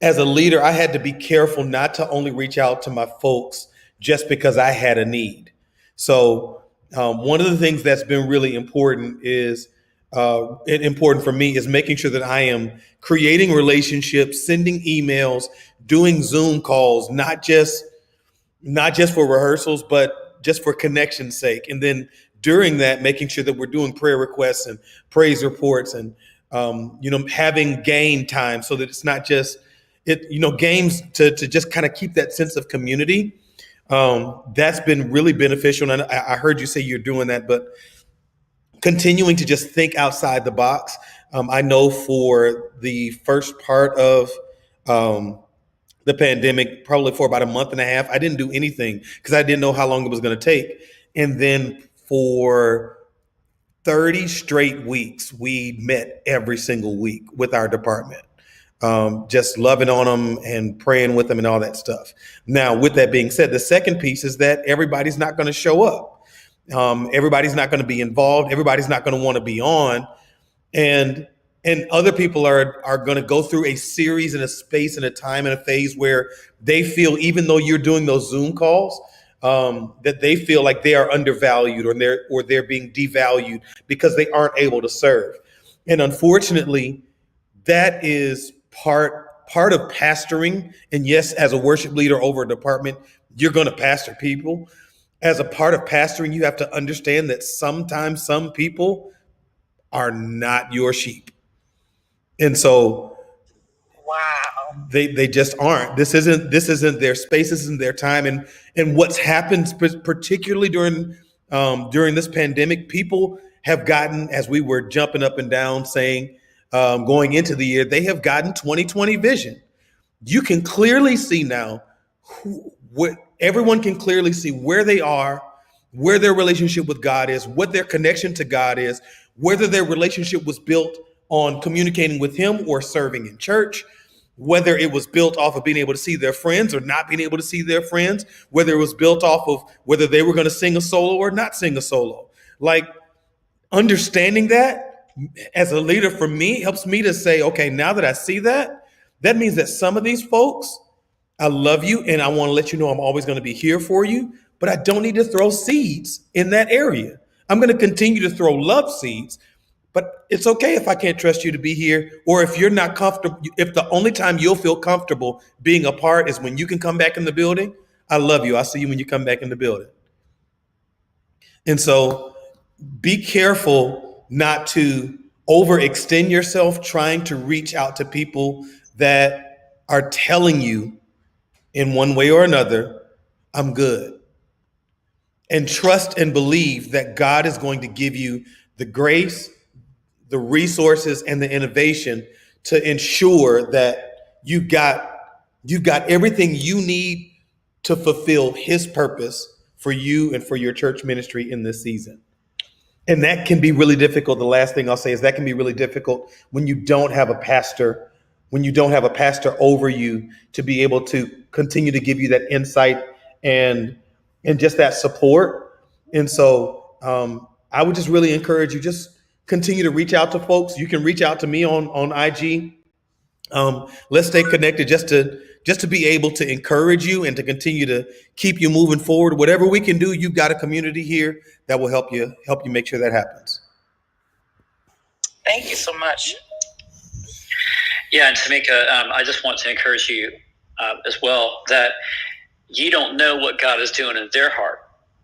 A: as a leader, I had to be careful not to only reach out to my folks just because I had a need. So one of the things that's been really important for me is making sure that I am creating relationships, sending emails, doing Zoom calls, not just for rehearsals, but just for connection's sake. And then during that, making sure that we're doing prayer requests and praise reports and, having game time, so that it's not just games to just kind of keep that sense of community. That's been really beneficial. And I heard you say you're doing that, but continuing to just think outside the box. I know for the first part of the pandemic, probably for about a month and a half, I didn't do anything because I didn't know how long it was going to take. And then for 30 straight weeks, we met every single week with our department, just loving on them and praying with them and all that stuff. Now, with that being said, the second piece is that everybody's not going to show up. Everybody's not going to be involved. Everybody's not going to want to be on. And other people are going to go through a series and a space and a time and a phase where they feel, even though you're doing those Zoom calls, that they feel like they are undervalued or they're being devalued because they aren't able to serve. And unfortunately, that is part of pastoring. And yes, as a worship leader over a department, you're going to pastor people. As a part of pastoring, you have to understand that sometimes some people are not your sheep. And so, wow, they just aren't. This isn't their space. This isn't their time. And what's happened, particularly during this pandemic, people have gotten, as we were jumping up and down saying, going into the year, they have gotten 20/20 vision. You can clearly see now everyone can clearly see where they are, where their relationship with God is, what their connection to God is, whether their relationship was built on communicating with Him or serving in church, whether it was built off of being able to see their friends or not being able to see their friends, whether it was built off of whether they were going to sing a solo or not sing a solo. Like, understanding that as a leader for me helps me to say, okay, now that I see that, that means that some of these folks, I love you and I want to let you know I'm always going to be here for you, but I don't need to throw seeds in that area. I'm going to continue to throw love seeds, but it's okay if I can't trust you to be here, or if you're not comfortable, if the only time you'll feel comfortable being a part is when you can come back in the building. I love you. I'll see you when you come back in the building. And so be careful not to overextend yourself trying to reach out to people that are telling you in one way or another, I'm good. And trust and believe that God is going to give you the grace, the resources, and the innovation to ensure that you've got everything you need to fulfill His purpose for you and for your church ministry in this season. And that can be really difficult. The last thing I'll say is that can be really difficult when you don't have a pastor, over you to be able to continue to give you that insight and just that support. And so I would just really encourage you, just continue to reach out to folks. You can reach out to me on IG. Let's stay connected just to be able to encourage you and to continue to keep you moving forward. Whatever we can do, you've got a community here that will help you make sure that happens.
J: Thank you so much.
B: Yeah, and Tamika, I just want to encourage you as well that you don't know what God is doing in their heart.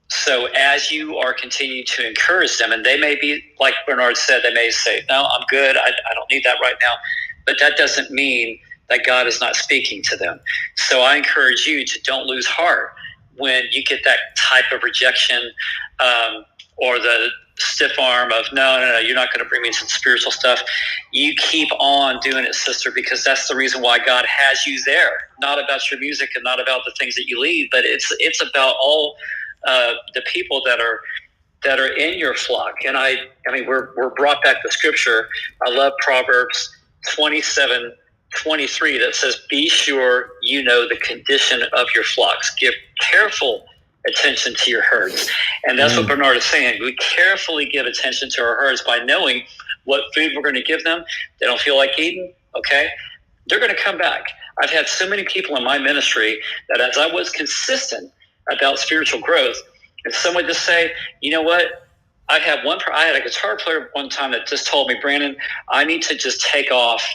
B: So as you are continuing to encourage them, and they may be, like Bernard said, they may say, no, I'm good. I don't need that right now. But that doesn't mean that God is not speaking to them. So I encourage you to don't lose heart when you get that type of rejection, or the stiff arm of no, you're not going to bring me some spiritual stuff. You keep on doing it, sister, because that's the reason why God has you there. Not about your music and not about the things that you lead, but it's about all the people that are in your flock. And I mean, we're brought back to Scripture. I love Proverbs 27:23 that says, "Be sure you know the condition of your flocks. Give careful attention to your herds." And that's what Bernard is saying. We carefully give attention to our herds by knowing what food we're going to give them. They don't feel like eating, okay? They're going to come back. I've had so many people in my ministry that as I was consistent about spiritual growth, and someone just say, you know what? I had a guitar player one time that just told me, Brandon, I need to just take off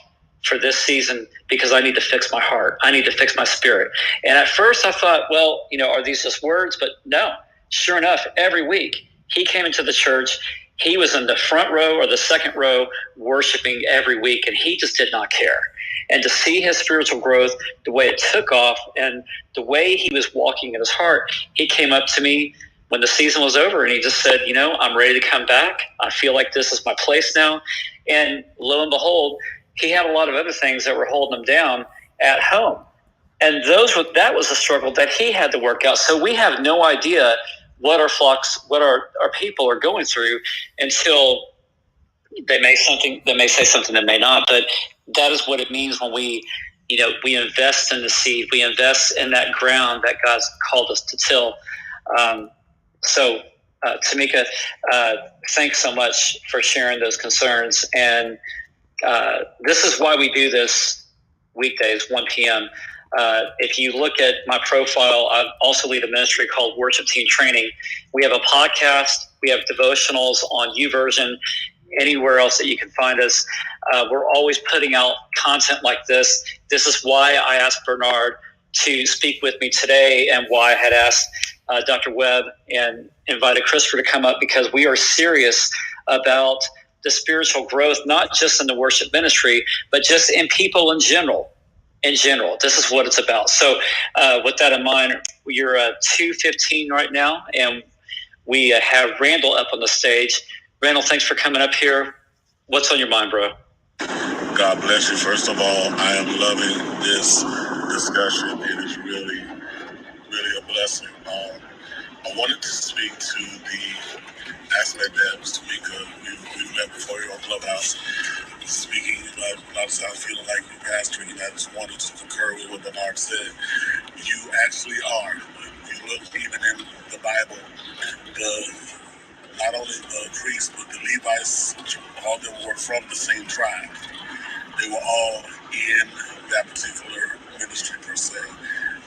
B: for this season because I need to fix my heart. I need to fix my spirit. And at first I thought, well, are these just words? But no, sure enough, every week he came into the church. He was in the front row or the second row worshiping every week, and he just did not care. And to see his spiritual growth, the way it took off and the way he was walking in his heart, he came up to me when the season was over and he just said, I'm ready to come back. I feel like this is my place now. And lo and behold, he had a lot of other things that were holding him down at home. And that was a struggle that he had to work out. So we have no idea what our flocks, what our people are going through until they may say something that may not. But that is what it means when we invest in the seed. We invest in that ground that God's called us to till. So Tamika, thanks so much for sharing those concerns. And this is why we do this weekdays, 1 p.m. If you look at my profile, I also lead a ministry called Worship Team Training. We have a podcast. We have devotionals on YouVersion, anywhere else that you can find us. We're always putting out content like this. This is why I asked Bernard to speak with me today and why I had asked Dr. Webb and invited Christopher to come up, because we are serious about the spiritual growth, not just in the worship ministry, but just in people in general. This is what it's about. So with that in mind, you're 2:15 right now, and we have Randall up on the stage. Randall, thanks for coming up here. What's on your mind, bro?
K: God bless you. First of all, I am loving this discussion. It is really, really a blessing. I wanted to speak to the aspect that Mr. Mika, we've met before here on Clubhouse, speaking a lot of times feeling like you're pastoring, and I just wanted to concur with what Bernard said. You actually are. If you look even in the Bible, not only the priests, but the Levites, all of them were from the same tribe. They were all in that particular ministry per se.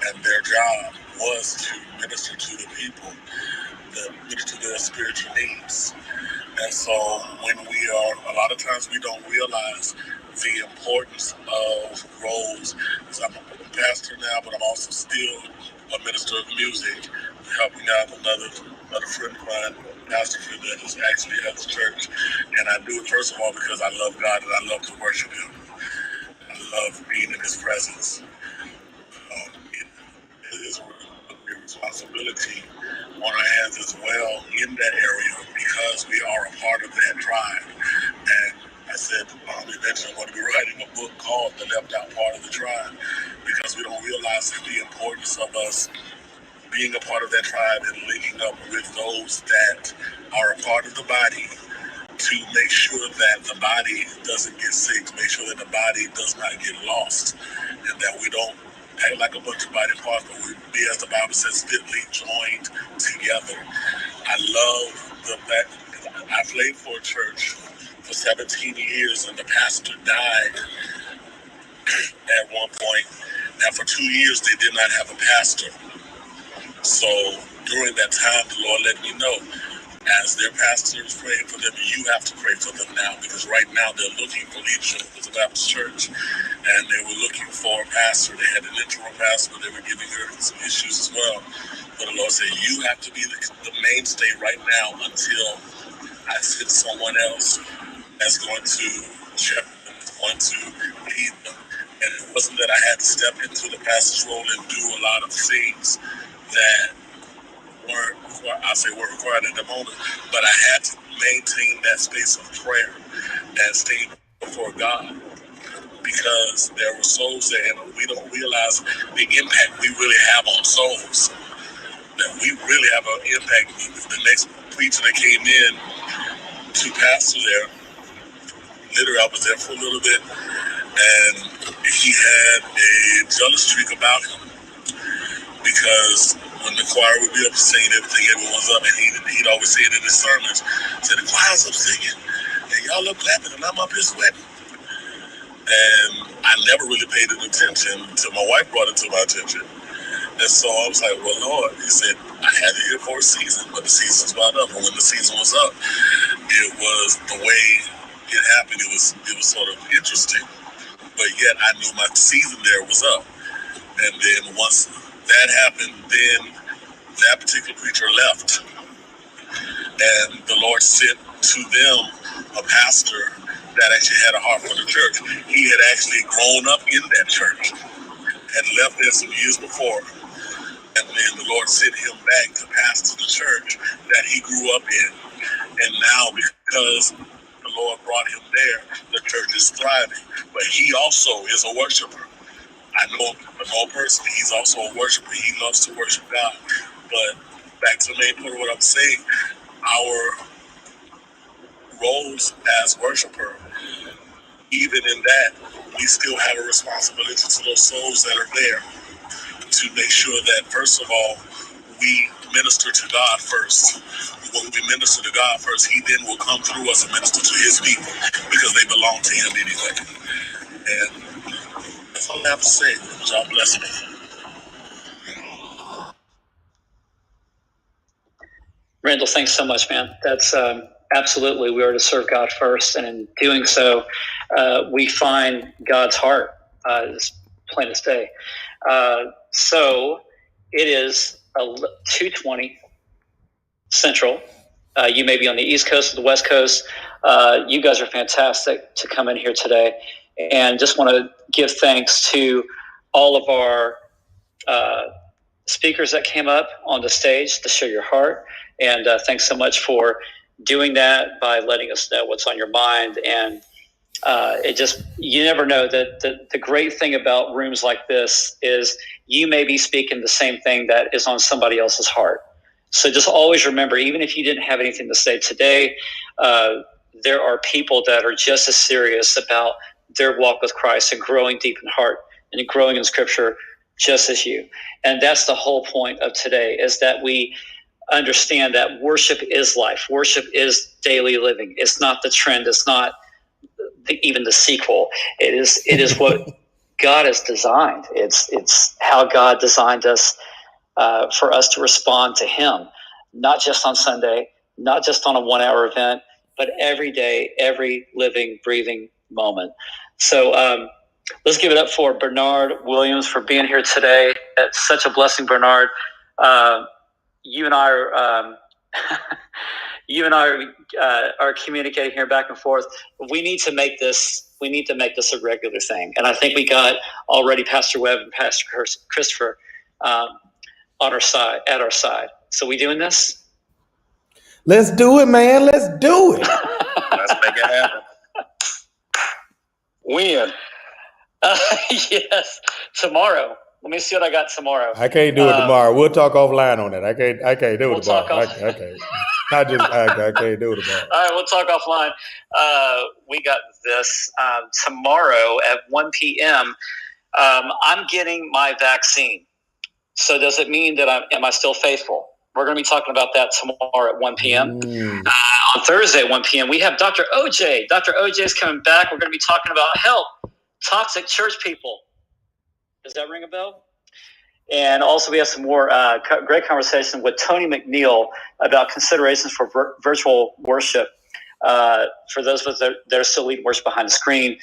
K: And their job was to minister to the people, minister to their spiritual needs. And so when a lot of times we don't realize the importance of roles. Because I'm a pastor now, but I'm also still a minister of music, helping out another friend of mine, pastor that is actually at the church. And I do it first of all because I love God and I love to worship Him. I love being in His presence. It is a responsibility on our hands as well in that area because we are a part of that tribe. And I said, eventually I'm going to be writing a book called The Left Out Part of the Tribe, because we don't realize the importance of us being a part of that tribe and linking up with those that are a part of the body to make sure that the body doesn't get sick, make sure that the body does not get lost, and that we don't act like a bunch of body parts, but we be, as the Bible says, fitly joined together. I love the fact that I played for a church for 17 years, and the pastor died at one point. Now, for 2 years, they did not have a pastor. So during that time, the Lord let me know, as their pastor is praying for them, you have to pray for them now, because right now they're looking for leadership at the Baptist church, and they were looking for a pastor. They had an interim pastor, but they were giving her some issues as well. But the Lord said, you have to be the mainstay right now until I send someone else that's going to shepherd them, that's going to lead them. And it wasn't that I had to step into the pastor's role and do a lot of things that weren't required at the moment, but I had to maintain that space of prayer and stay before God, because there were souls there, and we don't realize the impact we really have on souls. That we really have an impact. The next preacher that came in to pastor there, literally I was there for a little bit, and he had a jealous streak about him, because when the choir would be up singing everything, everyone's up, and he'd always say it in his sermons, said the choir's up singing, and y'all up clapping, and I'm up here sweating. And I never really paid it attention until my wife brought it to my attention. And so I was like, well, Lord, he said, I had it here for a season, but the season's about up. And when the season was up, it was the way it happened. It was sort of interesting, but yet I knew my season there was up. And then once that happened, then that particular preacher left. And the Lord sent to them a pastor that actually had a heart for the church. He had actually grown up in that church, had left there some years before. And then the Lord sent him back to pastor the church that he grew up in. And now, because the Lord brought him there, the church is thriving. But he also is a worshiper. I know a person, he's also a worshiper. He loves to worship God. But back to the main point of what I'm saying, our roles as worshiper, even in that, we still have a responsibility to those souls that are there, to make sure that, first of all, we minister to God first. When we minister to God first, he then will come through us and minister to his people, because they belong to him anyway. And that's all I have to say. God bless me.
B: Randall, thanks so much, man. That's absolutely, we are to serve God first. And in doing so, we find God's heart, as plain as day. So it is 2:20 Central. You may be on the East Coast or the West Coast. You guys are fantastic to come in here today. And just want to give thanks to all of our speakers that came up on the stage to share your heart. And thanks so much for doing that by letting us know what's on your mind. And you never know that the great thing about rooms like this is you may be speaking the same thing that is on somebody else's heart. So just always remember, even if you didn't have anything to say today, there are people that are just as serious about their walk with Christ and growing deep in heart and growing in Scripture just as you. And that's the whole point of today, is that we understand that worship is life. Worship is daily living. It's not the trend. It's not even the sequel. It is what God has designed. It's how God designed us for us to respond to him, not just on Sunday, not just on a 1-hour event, but every day, every living, breathing moment. So let's give it up for Bernard Williams for being here today. It's such a blessing, Bernard. You and I are communicating here back and forth. We need to make this a regular thing. And I think we got already Pastor Webb and Pastor Christopher at our side. So we doing this?
A: Let's do it, man. Let's do it.
C: Let's make it happen.
B: When? Yes, tomorrow. Let me see what I got tomorrow.
A: I can't do it tomorrow. We'll talk offline on that. I can't do it tomorrow. I can't do it tomorrow.
B: All right, we'll talk offline. We got this tomorrow at 1 p.m. I'm getting my vaccine. So does it mean that am I still faithful? We're going to be talking about that tomorrow at 1 p.m. On Thursday at 1 p.m., we have Dr. OJ. Dr. OJ is coming back. We're going to be talking about help toxic church people. Does that ring a bell? And also we have some more great conversation with Tony McNeil about considerations for virtual worship. For those of us that are still leading worship behind the screen,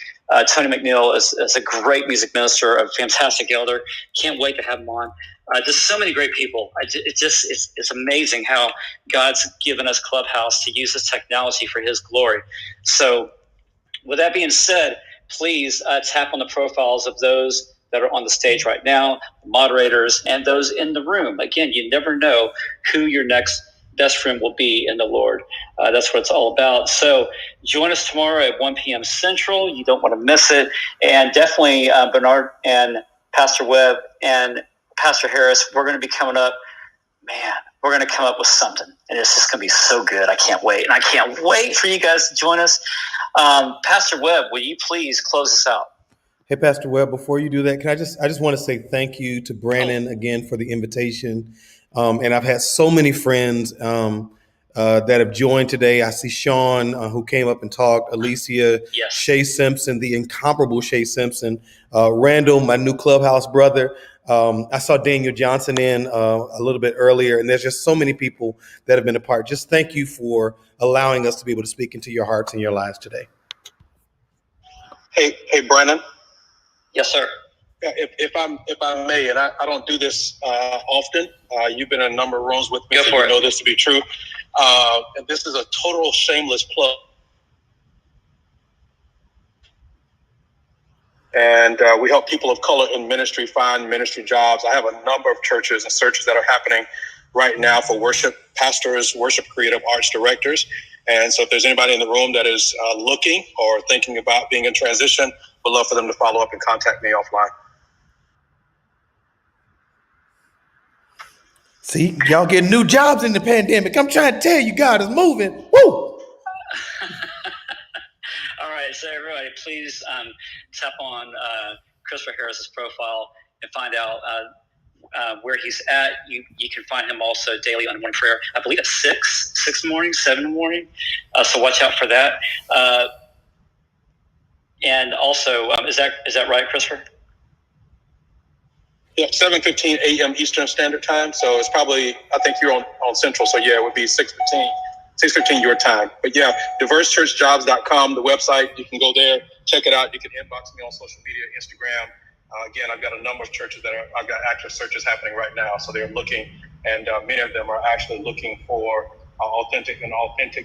B: Tony McNeil is a great music minister, a fantastic elder. Can't wait to have him on. Just so many great people. It's amazing how God's given us Clubhouse to use this technology for his glory. So with that being said, please tap on the profiles of those that are on the stage right now, moderators, and those in the room. Again, you never know who your next best friend will be in the Lord. That's what it's all about. So join us tomorrow at 1 p.m. Central. You don't want to miss it. And definitely Bernard and Pastor Webb and Pastor Harris, we're going to be coming up. Man, we're going to come up with something. And it's just going to be so good. I can't wait. And I can't wait for you guys to join us. Pastor Webb, will you please close us out?
A: Hey, Pastor Webb, before you do that, I just want to say thank you to Brandon again for the invitation. And I've had so many friends that have joined today. I see Sean, who came up and talked, Alicia,
B: yes.
A: Shay Simpson, the incomparable Shay Simpson, Randall, my new Clubhouse brother. I saw Daniel Johnson in a little bit earlier, and there's just so many people that have been a part. Just thank you for allowing us to be able to speak into your hearts and your lives today.
I: Hey, Brandon.
B: Yes, sir.
I: If I may, and I don't do this often. You've been in a number of rooms with me,
B: Go
I: so
B: for
I: you
B: it.
I: know this to be true. And this is a total shameless plug. And we help people of color in ministry find ministry jobs. I have a number of churches and searches that are happening right now for worship pastors, worship creative arts directors. And so if there's anybody in the room that is looking or thinking about being in transition, we'd love for them to follow up and contact me offline.
A: See, y'all getting new jobs in the pandemic. I'm trying to tell you, God is moving. Woo!
B: All right, so everybody, please tap on Christopher Harris's profile and find out where he's at. You can find him also daily on Morning Prayer. I believe at 6 in the morning, 7 in the morning. So watch out for that. And also, is that right, Christopher?
I: Yeah, 7:15 a.m. Eastern Standard Time. So it's probably, I think you're on Central. So yeah, it would be 6:15 your time. But yeah, diversechurchjobs.com, the website. You can go there, check it out. You can inbox me on social media, Instagram. Again, I've got a number of churches I've got active searches happening right now. So they're looking, and many of them are actually looking for authentic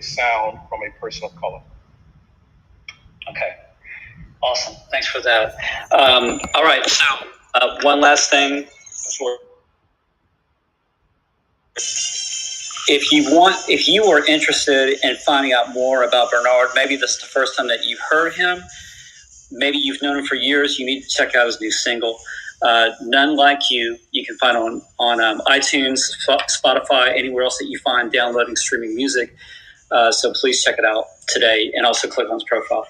I: sound from a person of color.
B: Okay. Awesome. Thanks for that. All right. So one last thing. If you are interested in finding out more about Bernard, maybe this is the first time that you've heard him. Maybe you've known him for years. You need to check out his new single, None Like You. You can find on iTunes, Spotify, anywhere else that you find downloading, streaming music. So please check it out today and also click on his profile.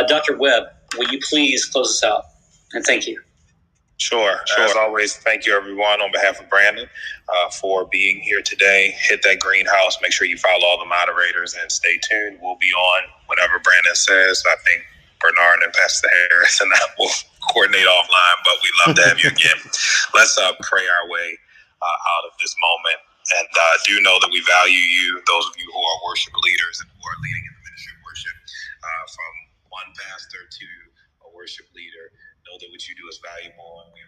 B: Dr. Webb, will you please close us out? And thank you.
C: Sure. As always, thank you, everyone, on behalf of Brandon for being here today. Hit that greenhouse. Make sure you follow all the moderators and stay tuned. We'll be on whenever Brandon says. I think Bernard and Pastor Harris and I will coordinate offline, but we'd love to have you again. Let's pray our way out of this moment. And do know that we value you, those of you who are worship leaders and who are leading in the ministry of worship, from one pastor to a worship leader. Know that what you do is valuable, and we